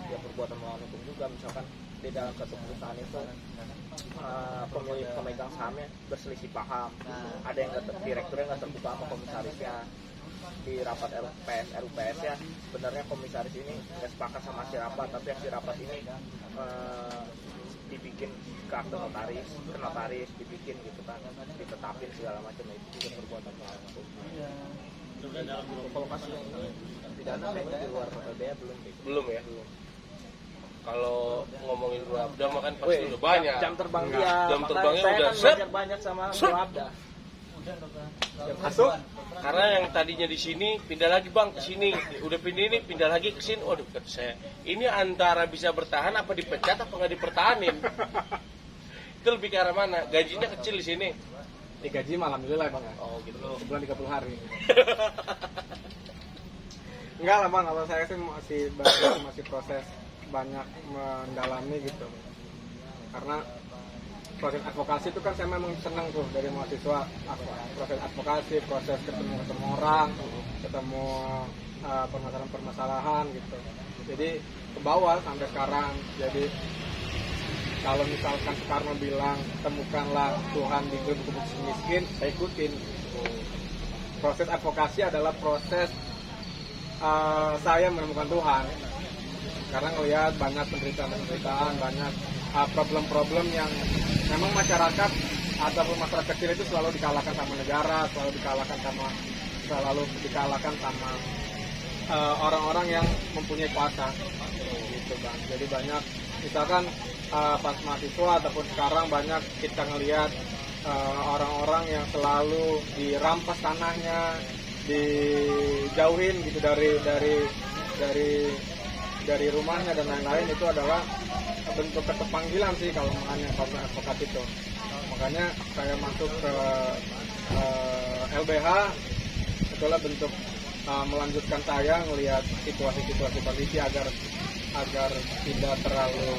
Ya perbuatan melawan hukum juga. Misalkan di dalam satu perusahaan itu pemilik pemegang sahamnya berselisih paham. Ada yang direkturnya nggak terbuka sama komisarisnya. Di rapat RUPS ya, sebenarnya komisaris ini nggak sepakat sama si rapat, tapi yang si rapat ini dibikin ke akte notaris, ke notaris dibikin gitu kan, ditetapin segala macam, itu juga perbuatan melawan hukum. Kalau kasus yang pidana kayaknya di luar LBH Belum ya. Kalau ngomongin Bro Abda mah kan pasti udah banyak. Jam terbang dia. Jam terbangnya saya udah kan belajar banyak sama Bro Abda. Masuk. Karena yang tadinya di sini pindah lagi bang ke sini, udah pindah ini pindah lagi ke sini. Waduh kata saya, ini antara bisa bertahan apa dipecat apa nggak dipertahanin. Itu lebih ke arah mana? Gajinya kecil di sini. Digaji malam dulu lah bang. Oh gitu. Sebulan 30 hari. Enggak lah bang, kalau saya sih masih proses banyak mendalami gitu. Karena proses advokasi itu kan saya memang senang tuh dari mahasiswa, proses advokasi, proses ketemu orang, ketemu permasalahan gitu. Jadi ke bawah sampai sekarang. Jadi kalau misalkan Soekarno bilang temukanlah Tuhan di gubuk miskin, saya ikutin. Proses advokasi adalah proses saya menemukan Tuhan. Karena ngelihat banyak penderitaan, banyak problem-problem yang memang masyarakat ataupun masyarakat kecil itu selalu dikalahkan sama negara, selalu dikalahkan sama orang-orang yang mempunyai kuasa, gitu bang. Jadi banyak, misalkan pas mahasiswa ataupun sekarang banyak kita ngelihat orang-orang yang selalu dirampas tanahnya, dijauhin gitu dari rumahnya dan lain-lain. Itu adalah bentuk ketepanggilan sih kalau makanya advokat itu. Makanya saya masuk ke LBH itulah bentuk melanjutkan saya ngelihat situasi kondisi agar tidak terlalu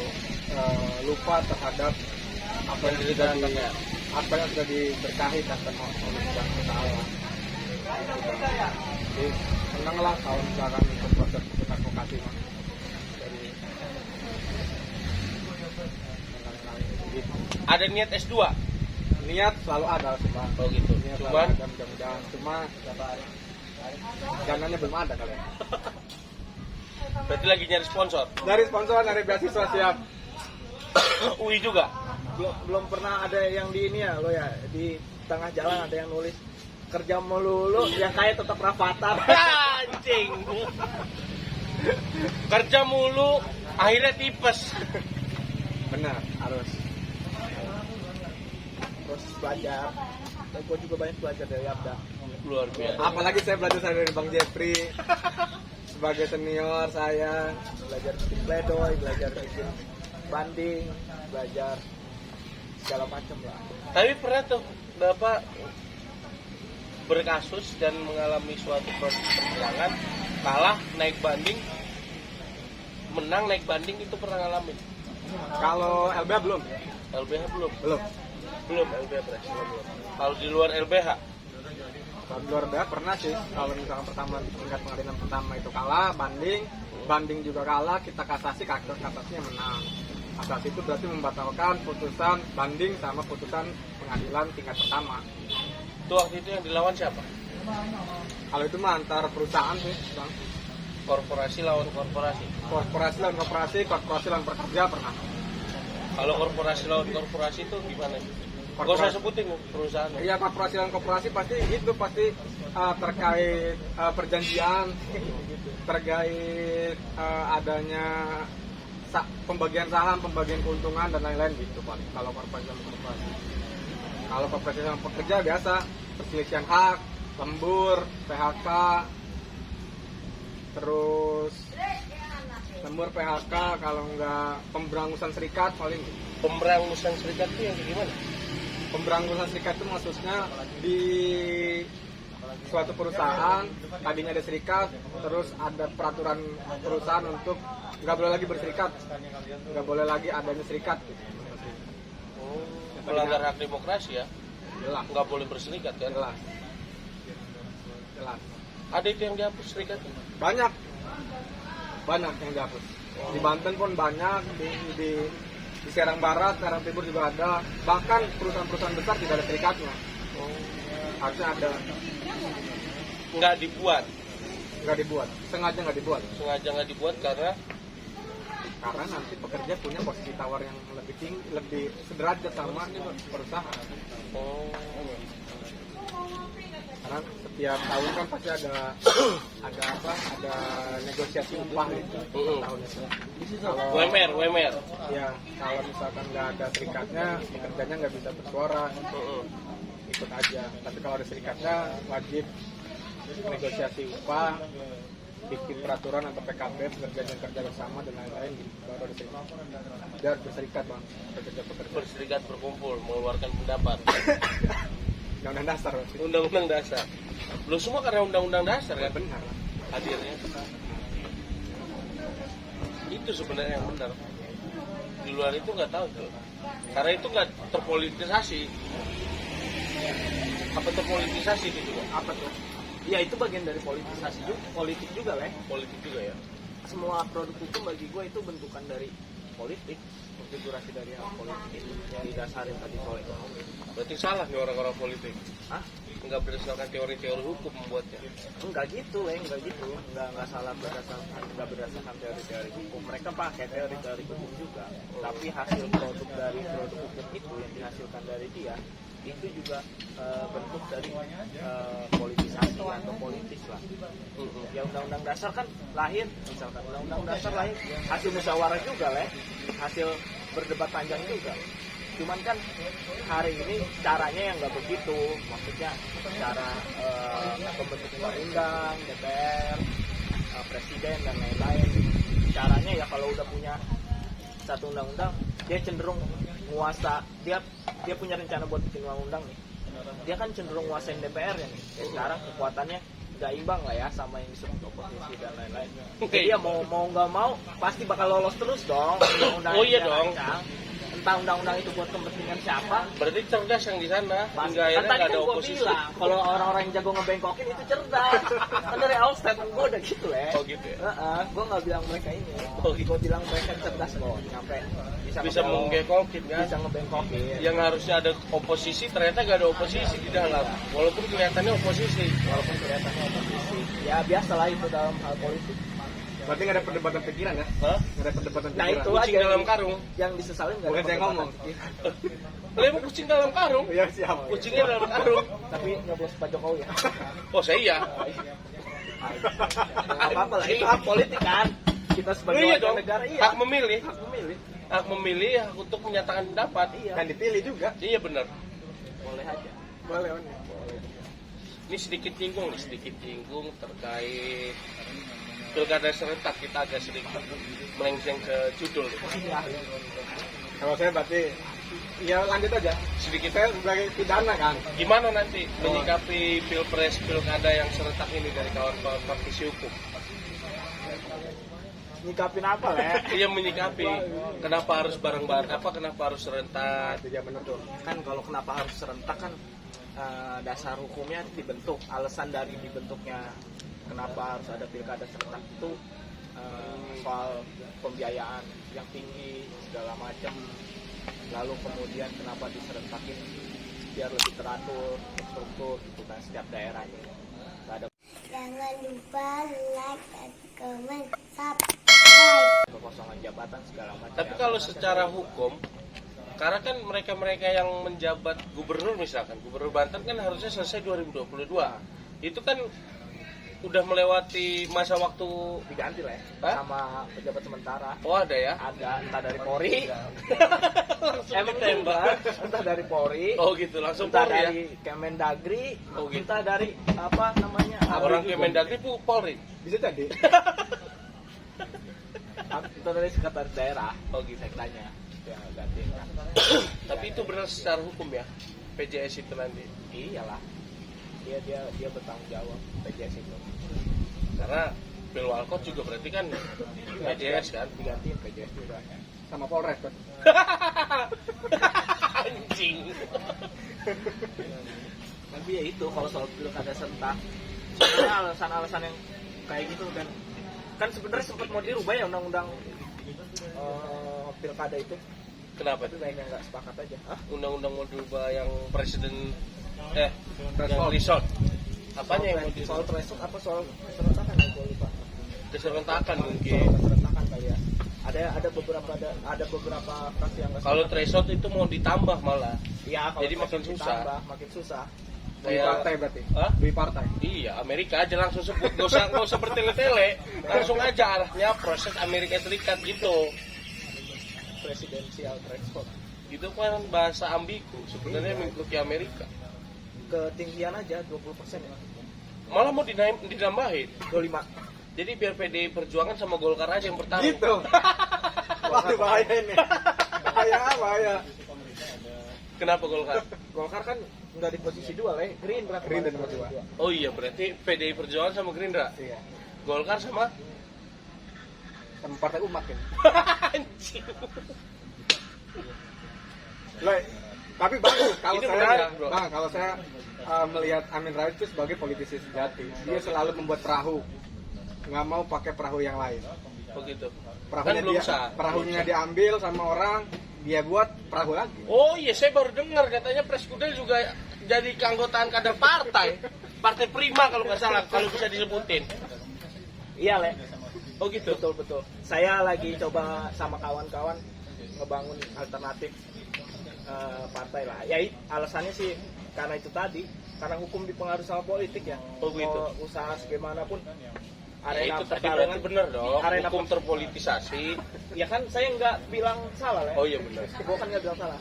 lupa terhadap apa yang sudah diberkahi dan oleh kita Allah. Jadi senanglah kalau misalkan untuk proses advokasi Ada niat S2? Niat selalu ada sih bang. Oh gitu. Niat selalu Cuman ada, mudah-mudahan. Cuma dananya belum ada kali. berarti lagi nyari sponsor. Dari sponsor, dari beasiswa siap. UI juga. Belum pernah ada yang di ini ya lo ya, di tengah jalan ada yang nulis kerja melulu yang kaya tetap Rafathar. Anjing. Kerja mulu akhirnya tipes. Benar, harus. Proses belajar. Dan gue juga banyak belajar dari Abda. Luar biasa. Apalagi saya belajar dari Bang Jeffrey sebagai senior saya, Belajar bikin pledoi, belajar bikin banding, belajar segala macam lah. Tapi pernah tuh Bapak berkasus dan mengalami suatu proses persidangan, kalah naik banding, menang naik banding, itu pernah ngalamin? kalau LBH belum. LBH belum? Belum. Belum LBH berhasil belum. Kalau di luar LBH? Kalau di luar LBH pernah sih. Kalau misalkan pertama di tingkat pengadilan pertama itu kalah, banding juga kalah, kita kasasinya menang. Kasasi itu berarti membatalkan putusan banding sama putusan pengadilan tingkat pertama. Itu waktu itu yang dilawan siapa? Kalau itu mah antar perusahaan sih, bang. Korporasi lawan korporasi. Korporasi lawan pekerja pernah. Kalau korporasi lawan korporasi itu gimana? Gak usah sebutin perusahaan. Iya, korporasi lawan korporasi pasti terkait perjanjian, terkait adanya pembagian saham, pembagian keuntungan dan lain-lain gitu paling. Kalau korporasi lawan korporasi. Kalau korporasi lawan pekerja biasa perselisihan hak, lembur, PHK. terus lembur PHK, kalau nggak pemberangusan serikat paling. Pemberangusan serikat itu yang gimana? Pemberangusan serikat itu maksudnya di suatu perusahaan tadinya ada serikat, terus ada peraturan perusahaan untuk nggak boleh lagi berserikat, nggak boleh lagi adanya serikat. Melanggar hak demokrasi ya? Jelas, Nggak boleh berserikat kan? jelas, jelas. Ada itu yang dihapus serikatnya? Banyak yang dihapus. Di Banten pun banyak, di Serang Barat, Serang Timur juga ada. Bahkan perusahaan-perusahaan besar tidak ada serikatnya. Harusnya ada. Nggak dibuat. Sengaja nggak dibuat karena nanti pekerja punya posisi tawar yang lebih tinggi, lebih sederajat sama perusahaan. Karena setiap tahun kan pasti ada negosiasi upah gitu tahun itu. Kalau WMR. ya kalau misalkan nggak ada serikatnya, pekerjanya nggak bisa bersuara, ikut aja. Tapi kalau ada serikatnya wajib negosiasi upah, bikin peraturan atau PKB, pekerjaan kerja bersama dan lain-lain, baru ada serikat. Dia harus berserikat bang, pekerja. Berserikat, berkumpul, mengeluarkan pendapat. Undang-undang dasar. Undang-undang dasar. Belum semua karena undang-undang dasar kan Benar. hadirnya. Itu sebenarnya yang benar. Di luar itu nggak tahu tuh. Karena itu nggak terpolitisasi. Apa terpolitisasi itu juga? Apa tuh? Ya itu bagian dari politisasi juga, politik juga lah. Politik juga ya. Semua produk hukum bagi gue itu bentukan dari politik, konfigurasi dari hal politik yang didasarin tadi soal ekonomi. Berarti salah nih orang-orang politik. Hah? Nggak berdasarkan teori-teori hukum membuatnya. Enggak gitu, enggak salah berdasarkan teori-teori hukum. Mereka pakai teori-teori hukum juga, tapi hasil produk dari produk hukum itu yang dihasilkan dari dia itu juga bentuk dari politisasi atau politis lah. Ya undang-undang dasar kan lahir, misalkan undang-undang dasar lahir hasil musyawarah juga lah, hasil berdebat panjang juga. Cuman kan hari ini caranya yang nggak begitu, maksudnya cara pembentuk undang-undang, DPR, presiden dan lain-lain. Caranya ya kalau udah punya satu undang-undang, dia cenderung nguasa, dia punya rencana buat bikin undang-undang nih. Dia kan cenderung nguasain DPR ya nih. Dan sekarang kekuatannya nggak imbang lah ya sama yang disebut oposisi dan lain-lain. Jadi dia mau nggak mau pasti bakal lolos terus dong undang-undang. Oh iya dong. Entah undang-undang itu buat kepentingan siapa. Berarti cerdas yang di sana. Pasti. Hingga Kan akhirnya tadi nggak kan ada gue oposisi. bilang kalau orang-orang yang jago ngebengkokin itu cerdas. Kan dari awal statement gue udah gitu ya. Oh gitu ya. Gue nggak bilang mereka ini. Oh, gitu. Gue bilang mereka cerdas kok, sampai Bisa menggengkokin kan. bisa ngebengkokin. Yang harusnya ada oposisi ternyata nggak ada oposisi di dalam. Walaupun kelihatannya oposisi. Walaupun kelihatannya oposisi. Ya biasalah itu dalam hal politik. Berarti nggak ada perdebatan pikiran ya? Hah? Nggak ada perdebatan Nah pikiran. itu Kucing aja dalam karung. yang disesalin nggak ada Bukan saya perdebatan. ngomong. Lah emang kucing dalam karung. Iya siap. Kucingnya dalam karung. Tapi nyoblos Pak Jokowi ya. Oh saya iya. Nggak apa-apa lah, itu hak politik kan. Kita sebagai Iya warga dong. negara iya. Hak memilih. Hak memilih. Hak memilih, hak untuk menyatakan pendapat. Iya. Dan dipilih juga. Iya benar. Boleh aja. Boleh. Ini sedikit nyinggung terkait pilkada serentak. Kita agak sedikit melenceng ke judul. Kalau saya berarti ya lanjut aja. Sedikit. Saya sebagai pidana kan. Gimana nanti menyikapi pilpres pilkada yang serentak ini dari kawan-kawan praktisi hukum? Nyikapin apa lah ya? Iya menyikapi. Kenapa harus bareng-bareng? Kenapa harus serentak? Itu dia benar tuh. Kan kalau kenapa harus serentak kan dasar hukumnya dibentuk, alasan dari dibentuknya kenapa harus ada pilkada serentak itu soal pembiayaan yang tinggi segala macam, lalu kemudian kenapa diserentakin biar lebih teratur, terstruktur gitu kan setiap daerahnya. Gak ada Jangan lupa like dan comment, subscribe. kekosongan jabatan segala macam. Tapi kalau secara hukum, karena kan mereka-mereka yang menjabat gubernur misalkan, gubernur Banten kan harusnya selesai 2022. Itu kan udah melewati masa waktu. Diganti lah ya. Hah? Sama pejabat sementara. Oh ada ya? Ada entah dari Polri, Emang tembak. entah dari Polri, Oh gitu, langsung entah Polri ya? dari Kemendagri, Oh, gitu. entah dari apa namanya Orang ABRI, Kemendagri Polri. Bisa jadi. entah dari sekretaris daerah. Oh gitu. Sektanya yang ganti. Tapi itu benar secara hukum ya? PJS itu nanti. Iyalah. Dia bertanggung jawab PJS itu. Karena Bill Walcott juga berarti kan PJS kan? Digantiin PJS juga. Sama Polres kan. Anjing. Tapi ya itu kalau soal pilkada serentak, sebenarnya alasan-alasan yang kayak gitu dan kan sebenarnya sempat mau dirubah ya undang-undang pilkada itu, Kenapa tapi tuh? banyak yang nggak sepakat aja. Undang-undang mau diubah yang presiden yang Threshold. resort. Apanya yang mau soal diubah? threshold apa soal serentakan ya gue lupa. Keserentakan Soal mungkin. serentakan kali ya. Ada beberapa kasus yang nggak Kalau sepakat. threshold itu mau ditambah malah. Iya, kalau jadi makin threshold susah. ditambah, makin susah. Dui partai berarti. Hah? Dui partai. Iya, Amerika aja langsung sebut, nggak usah bertele-tele, langsung aja arahnya proses Amerika Serikat gitu. Presidensial threshold. Itu kan bahasa ambigu, sebenarnya Iya. mengikuti Amerika. Ketinggian aja 20% ya. Malah mau dinambahin. 25. Jadi biar PDI Perjuangan sama Golkar aja yang bertarung. Gitu. Waduh bahaya ini. Bahaya. Kenapa Golkar? Golkar kan nggak di posisi 2 lah, Gerindra. Gerindra nomor 2. Oh iya, berarti PDI Perjuangan sama Gerindra. Iya. Golkar sama Sama partai umat kan. anjing. Loh, tapi bagus kalau Ini saya, benar, bro. Bang, kalau saya melihat Amin Rais itu sebagai politisi sejati. Dia selalu membuat perahu, nggak mau pakai perahu yang lain. Begitu. Perahunya Kan belum dia, sah. perahunya diambil sama orang, dia buat perahu lagi. Oh iya, saya baru dengar katanya Preskudel juga jadi keanggotaan kader partai. Partai Prima kalau nggak salah, kalau bisa disebutin. Iya, Le. Oh gitu. Betul. Saya lagi coba sama kawan-kawan ngebangun alternatif partai lah. Ya alasannya sih karena itu tadi, karena hukum dipengaruhi sama politik ya. Oh, gitu. Mau usaha segaimanapun Ya, arena itu tadi pertarungan berarti benar dong. Arena Hukum terpolitisasi. Ya kan saya nggak bilang salah lah. Oh iya benar. Gue kan nggak bilang salah.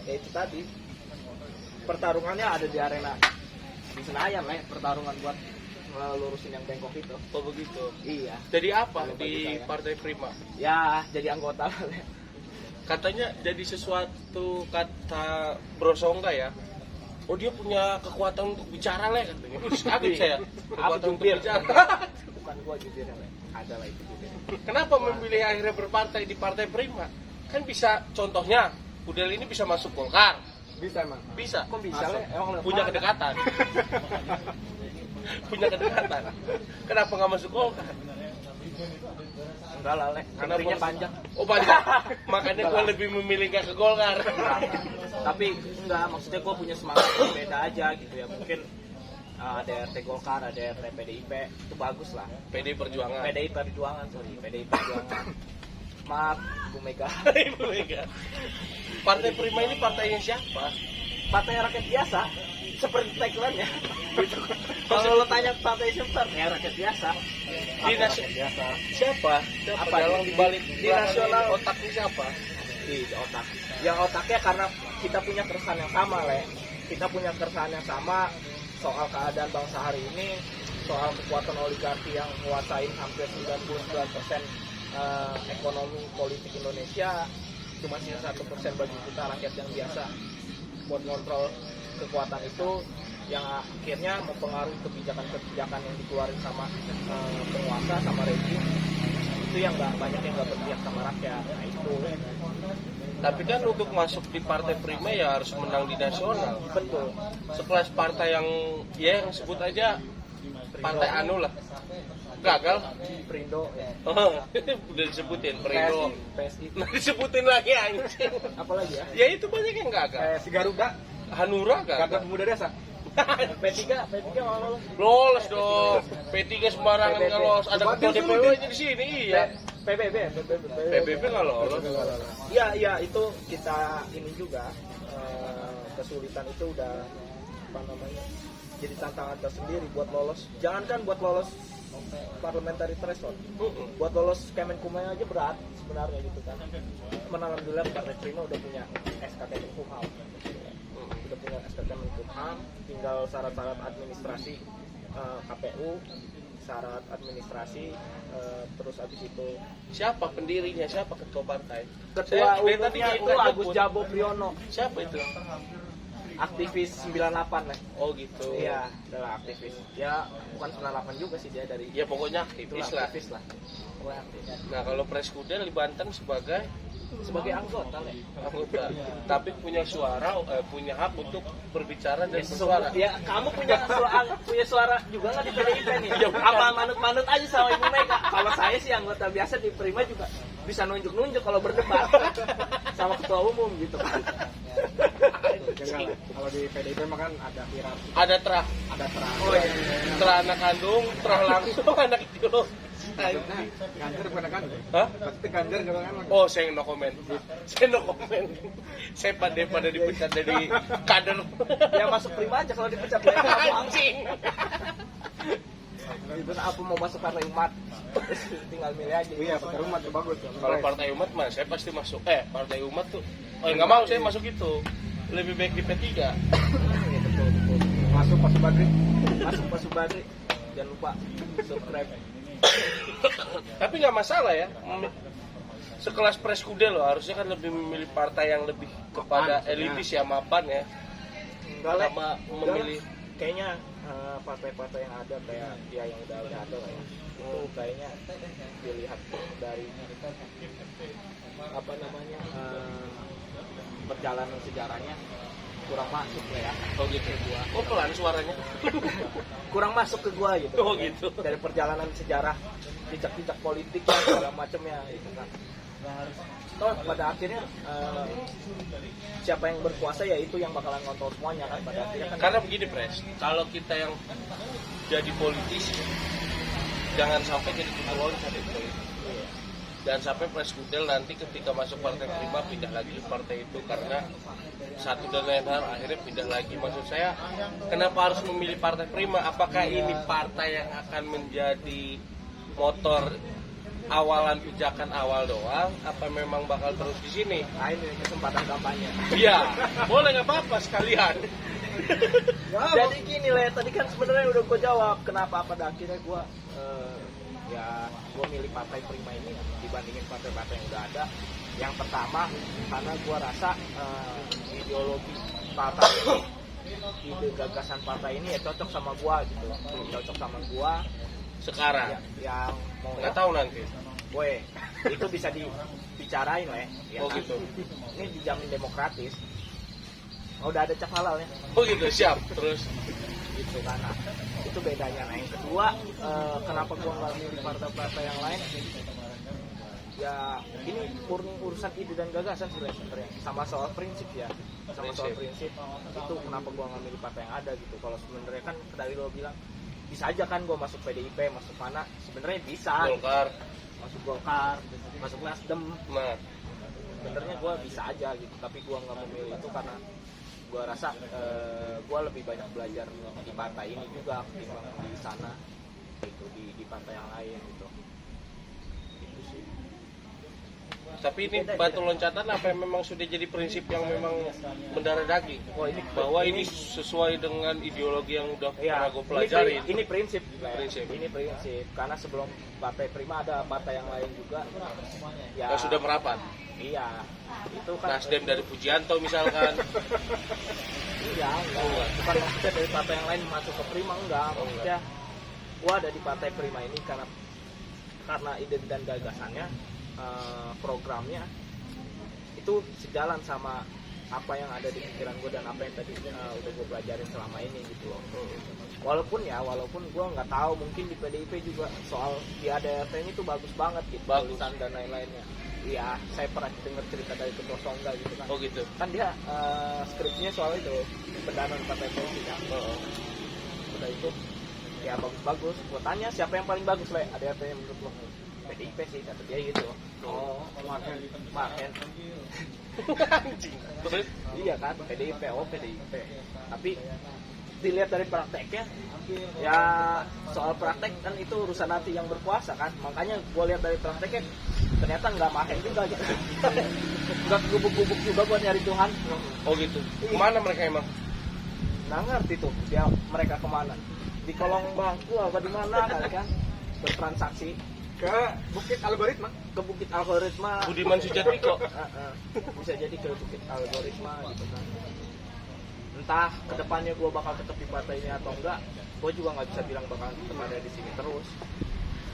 Ya itu tadi pertarungannya ada di arena di Senayan lah ya, pertarungan buat ngelurusin yang bengkok itu. Oh begitu. Iya. Jadi apa Kalau bagi di saya. Partai Prima? Ya jadi anggota lah. Le. Katanya jadi sesuatu kata Bro Songga ya. Oh dia punya kekuatan untuk bicara lah katanya. Kaget saya. Kekuatan untuk jubir? bicara. Bukan gua jubir Le. Ada lah itu jubir. Kenapa memilih akhirnya berpartai di Partai Prima? Kan bisa, contohnya Udel ini bisa masuk Golkar. Bisa emang. Bisa. Kok bisa Le? Emang Le? Punya kedekatan. Punya kedekatan. Kenapa nggak masuk Golkar? Enggak lah Le. Antrinya panjang. Oh panjang. Makanya gue lebih memilih nggak ke Golkar. Tapi enggak, maksudnya gue punya semangat yang beda aja gitu ya. Mungkin ada RT Golkar, ada RT PDIP, itu bagus lah. PDI Perjuangan. PDI Perjuangan, sorry, PDI Perjuangan. Maaf, Bu Mega. Ibu Mega. Partai Prima ini partainya siapa? Partai rakyat biasa, seperti tagline-nya. Kalau lo tanya partai siapa, ya rakyat biasa. Di biasa. Siapa? Siapa? Apa? Dalam dibalik Di nasional. otaknya siapa? Di otak. Yang otaknya karena kita punya keresahan yang sama, Le. Kita punya keresahan yang sama soal keadaan bangsa hari ini, soal kekuatan oligarki yang menguasai hampir 99% ekonomi politik Indonesia, cuma sisa 1% bagi kita rakyat yang biasa buat ngontrol kekuatan itu yang akhirnya mempengaruhi kebijakan-kebijakan yang dikeluarin sama penguasa, sama rejim. Itu yang banyak yang nggak berpihak sama rakyat. Nah itu Tapi kan untuk masuk di Partai Prima ya harus menang di nasional. betul. Sekelas partai yang ya yang sebut aja partai anu lah. Gagal. Perindo ya. Oh, udah disebutin Perindo. PSI. Nah, disebutin lagi anjing. Apalagi ya? Ya itu banyak yang gagal. Si Garuda, Hanura Garda gagal. Pemuda Desa. P3 malah Lolos dong. P3 sembarangan PBB. nggak lolos. Ada Coba ketua dia DPW nya di sini. Iya. PBB. PBB nggak lolos. Ya itu kita ini juga kesulitan itu udah apa namanya, jadi tantangan tersendiri buat lolos. Jangankan buat lolos parliamentary threshold, buat lolos Kemenkumham aja berat sebenarnya gitu kan. Cuman alhamdulillah Partai Prima udah punya SK Kemenkumham, tinggal syarat-syarat administrasi KPU, syarat administrasi, terus habis itu Siapa pendirinya? Siapa ketua partai? ketua Saya tadi umumnya ikut Agus nyebut. Jabo Priyono, Siapa itu? aktivis 98 lah. Oh gitu. Iya, adalah aktivis. Ya bukan 98 juga sih, dia dari Ya pokoknya itulah, aktivis lah. aktivis lah. Pokoknya aktivis. Nah kalau Preskudel di Banten sebagai Sebagai anggota lah. anggota, tapi punya suara, punya hak untuk berbicara dan bersuara. Ya, kamu punya suara juga nggak di PDIP nih? Apa manut-manut aja sama Ibu Mega? Kalau saya sih anggota biasa di Prima juga bisa nunjuk-nunjuk kalau berdebat sama ketua umum gitu kan. Jangan, kalau di PDIP mah kan ada hierarki, Ada terah, ada terang. Oh iya. terah anak kandung, terah langsung anak ideologi. Maksudnya Ganjar bukan kan? Hah? Maksudnya Ganjar gitu kan? Oh, saya no comment. Saya no comment. Saya pada dipecat dari kader. Ya masuk Prima aja kalau dipecat ya. Anjing. Terus apa mau masuk partai umat? Tinggal milih aja. Iya, Partai Umat tuh bagus. Kalau partai umat mah saya pasti masuk. Partai umat tuh. Oh, nggak mau saya masuk itu. Lebih baik di P3. Iya, betul. Masuk Pak Subadri. Masuk Pak Subadri. Jangan lupa subscribe. Tapi nggak masalah ya. Sekelas Preskudel loh, harusnya kan lebih memilih partai yang lebih kepada Mapan, elitis ya, mapan ya. Enggak lah, Kenapa memilih kayaknya partai-partai yang ada kayak ya yang udah ada lah ya, itu kayaknya dilihat dari apa namanya perjalanan sejarahnya kurang masuk lah ya. Oh gitu. Oh pelan suaranya. Kurang masuk ke gua gitu. Oh gitu. Dari perjalanan sejarah, jejak-jejak politik dan segala macamnya gitu kan. Toh pada akhirnya siapa yang berkuasa ya itu yang bakalan ngontrol semuanya kan pada akhirnya kan. Karena begini Pres, kalau kita yang jadi politisi jangan sampai jadi tukang loncat di politik. Jangan sampai Preskudel nanti ketika masuk partai Prima pindah lagi ke partai itu karena satu dan lain hal akhirnya pindah lagi. Maksud saya kenapa harus memilih partai Prima? Apakah ini partai yang akan menjadi motor awalan pijakan awal doang? Apa memang bakal terus di sini? Nah, ini kesempatan kampanye. Iya, boleh nggak apa-apa sekalian. Jadi gini lah, tadi kan sebenarnya udah gue jawab kenapa pada akhirnya gue milih partai Prima ini dibandingin partai-partai yang udah ada. Yang pertama karena gue rasa ideologi partai, ide gagasan partai ini ya cocok sama gue gitu, cocok sama gue. Sekarang Yang mau nggak tahu nanti. gue itu bisa dibicarain lah ya. Oh gitu. Ini dijamin demokratis. Udah ada cap halalnya. Oh gitu, siap. Terus Gitu kan. Nah, itu bedanya. Nah yang kedua, kenapa gua nggak milih partai-partai yang lain? Ya ini murni urusan ide dan gagasan sih sebenarnya. Sama soal prinsip ya. Sama soal prinsip itu kenapa gua nggak milih partai yang ada gitu. Kalau sebenarnya kan dari lo bilang bisa aja kan gua masuk PDIP, masuk mana? Sebenarnya bisa. Golkar. Masuk Golkar, masuk Nasdem. Nah, Sebenarnya gua bisa aja gitu. Tapi gua nggak memilih itu karena gue rasa gue lebih banyak belajar di partai ini juga ketimbang di sana gitu, di partai yang lain gitu. Itu sih. tapi ini batu loncatan apa yang memang sudah jadi prinsip yang memang mendarah daging? Wah, ini Bahwa ini sesuai dengan ideologi yang udah ya, pernah gue pelajari. ini prinsip, Prinsip. ini prinsip karena sebelum partai Prima ada partai yang lain juga ya. Yang sudah merapat. Iya, itu kan. Nasdem dari Pujianto misalkan. Iya, enggak. Bukan maksudnya dari partai yang lain masuk ke Prima, enggak. Maksudnya gua ada di partai Prima ini karena ide dan gagasannya, programnya itu sejalan sama apa yang ada di pikiran gue dan apa yang tadi udah gue pelajarin selama ini gitu loh. Walaupun gue nggak tahu, mungkin di PDIP juga soal di ADRT ini tuh bagus banget gitu, tulisan dan lain-lainnya. Iya, saya pernah dengar cerita dari Ketua Songga gitu kan. Oh gitu. Kan dia skripsinya soal itu pendanaan partai politik kan. Udah itu ya bagus-bagus. Gue tanya siapa yang paling bagus lah ADRT menurut lo? PDIP sih kata dia gitu. Oh, Marhen. Anjing. Terus Iya kan, PDIP. Tapi dilihat dari prakteknya, ya soal praktek kan itu urusan nanti yang berkuasa kan. Makanya gue lihat dari prakteknya ternyata nggak mahen juga gitu. Nggak gubuk-gubuk juga buat nyari Tuhan. Oh gitu. Kemana mereka emang? Nah ngerti tuh dia mereka kemana, di kolong bangku apa di mana kali kan bertransaksi Ke Bukit Algoritma. ke Bukit Algoritma. Budiman Sujatmiko. Bisa jadi ke Bukit Algoritma gitu kan. Entah kedepannya gue bakal tetap di partai ini atau enggak, gue juga nggak bisa bilang bakal tetap ada di sini terus.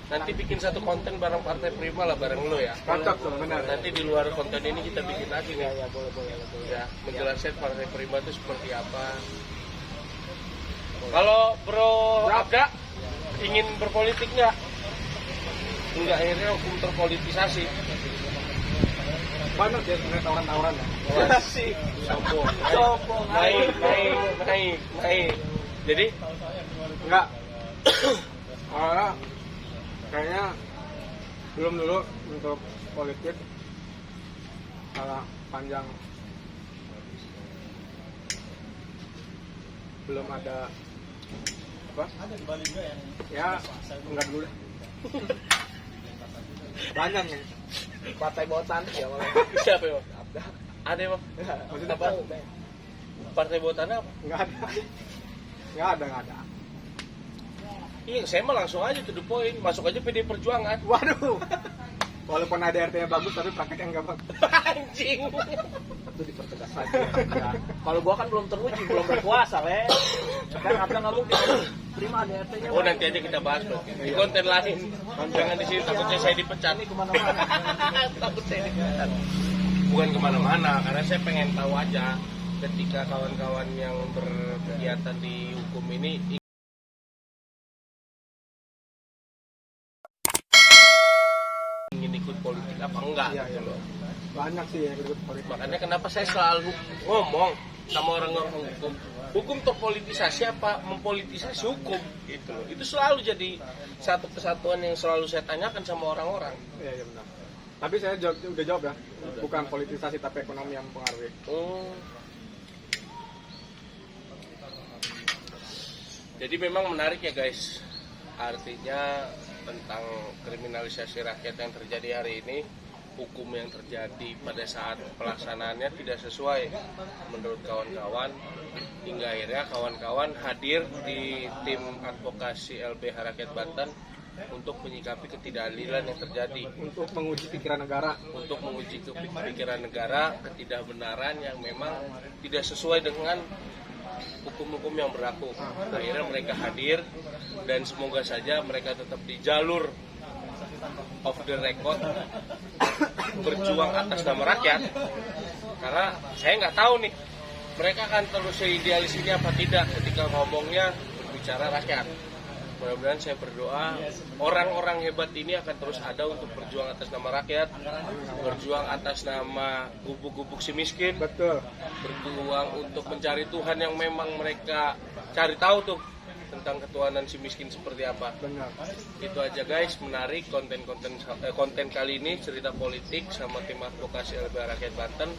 Nanti bikin satu konten bareng Partai Prima lah, bareng lo ya. Cocok tuh, benar. Nanti di luar konten ini kita bikin lagi nih. Ya boleh. Ya, menjelaskan Partai Prima itu seperti apa. Kalau Bro Abda ingin berpolitik nggak? Enggak, akhirnya hukum terpolitisasi. Banyak ya sebenarnya tawaran-tawaran ya. Sih. Sombong. Sombong. Naik. Jadi Enggak. Kayaknya belum dulu untuk politik. Kalau panjang belum ada apa? Ya, enggak dulu. Banyak nih. Partai Botan ya malah. siapa ya? Abda. Ada emang? Maksudnya Apa? Partai Botan apa? Enggak ada. Enggak ada. Iya, saya mah langsung aja to the point. Masuk aja PD Perjuangan. Waduh. Walaupun ada RT-nya bagus tapi prakteknya enggak bagus. Anjing. Itu dipertegas lagi. Ya. Kalau gua kan belum teruji, belum berkuasa, Le. Kan Abda nggak mungkin. Prima ada RT-nya. Oh, nanti aja kita bahas bro. Di konten lain. Jangan di sini, takutnya saya dipecat. Ini kemana-mana. Takut saya dipecat. Bukan kemana-mana, karena saya pengen tahu aja ketika kawan-kawan yang berkegiatan di hukum ini ingin ikut politik apa enggak Iya, gitu iya. loh. Banyak sih yang ikut politik. Makanya kenapa saya selalu ngomong sama orang-orang hukum, hukum terpolitisasi apa mempolitisasi hukum gitu loh. Itu selalu jadi satu kesatuan yang selalu saya tanyakan sama orang-orang. Iya, iya benar. Tapi saya udah jawab ya. Bukan politisasi tapi ekonomi yang mempengaruhi. Jadi memang menarik ya guys. Artinya tentang kriminalisasi rakyat yang terjadi hari ini, hukum yang terjadi pada saat pelaksanaannya tidak sesuai menurut kawan-kawan, hingga akhirnya kawan-kawan hadir di tim advokasi LBH Rakyat Banten untuk menyikapi ketidakadilan yang terjadi, Untuk menguji pikiran negara. untuk menguji pikiran negara, ketidakbenaran yang memang tidak sesuai dengan hukum-hukum yang berlaku. Akhirnya mereka hadir dan semoga saja mereka tetap di jalur off the record berjuang atas nama rakyat, karena saya nggak tahu nih mereka akan terus seidealis ini apa tidak ketika ngomongnya berbicara rakyat. Mudah-mudahan saya berdoa orang-orang hebat ini akan terus ada untuk berjuang atas nama rakyat, berjuang atas nama gubuk-gubuk si miskin, Betul. berjuang untuk mencari Tuhan yang memang mereka cari tahu tuh tentang ketuhanan si miskin seperti apa. Benar. Itu aja guys, menarik konten kali ini cerita politik sama tim advokasi LBH Rakyat Banten.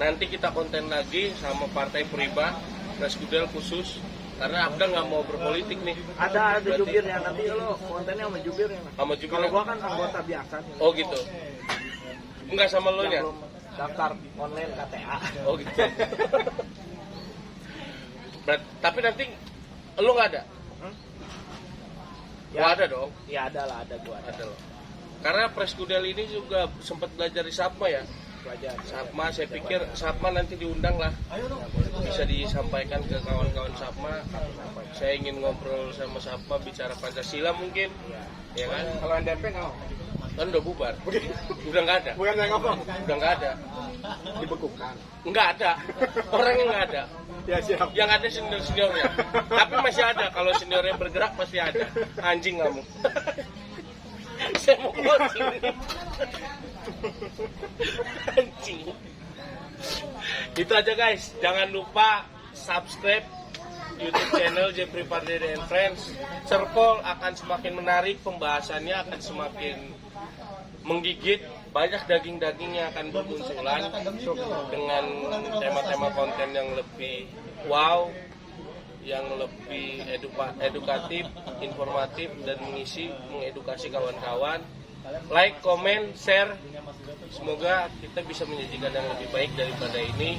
Nanti kita konten lagi sama Partai Prima, Preskudel khusus karena Abda nggak mau berpolitik nih. Ada Berarti- jubirnya, nanti lo kontennya sama jubirnya. Sama jubir. Kalau gua kan anggota biasa. Oh gitu. Enggak sama lo nya. Yang belum daftar online KTA. Oh gitu. Tapi nanti lo nggak ada? Ya. Oh, ada dong. Ya ada lah, ada gua ada. Ada loh. Karena Preskudel ini juga sempat belajar di Sapma ya. Pelajar. Sapma, saya pikir Sapma nanti diundang lah. Bisa disampaikan ke kawan-kawan Sapma. Saya ingin ngobrol sama Sapma, bicara Pancasila mungkin. Ya kan? Kalau NDP nggak mau. Kan udah bubar. Udah nggak ada. Bukan saya ngomong. Udah nggak ada. Dibekukan. Nggak ada. Orangnya nggak ada. Ya siap. Yang ada senior-seniornya. Tapi masih ada. Kalau seniornya bergerak pasti ada. Anjing kamu. Saya mau closing. Anjing. Itu aja guys. Jangan lupa subscribe YouTube channel Jeffrey Pardede and Friends. Circle akan semakin menarik, pembahasannya akan semakin menggigit. Banyak daging-daging yang akan bermunculan dengan tema-tema konten yang lebih wow, yang lebih edukatif, informatif, dan mengedukasi kawan-kawan. Like, comment, share. Semoga kita bisa menyajikan yang lebih baik daripada ini.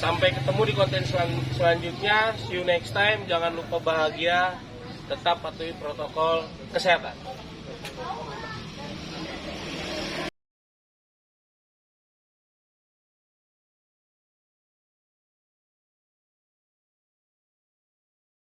Sampai ketemu di konten selanjutnya. See you next time. Jangan lupa bahagia. Tetap patuhi protokol kesehatan.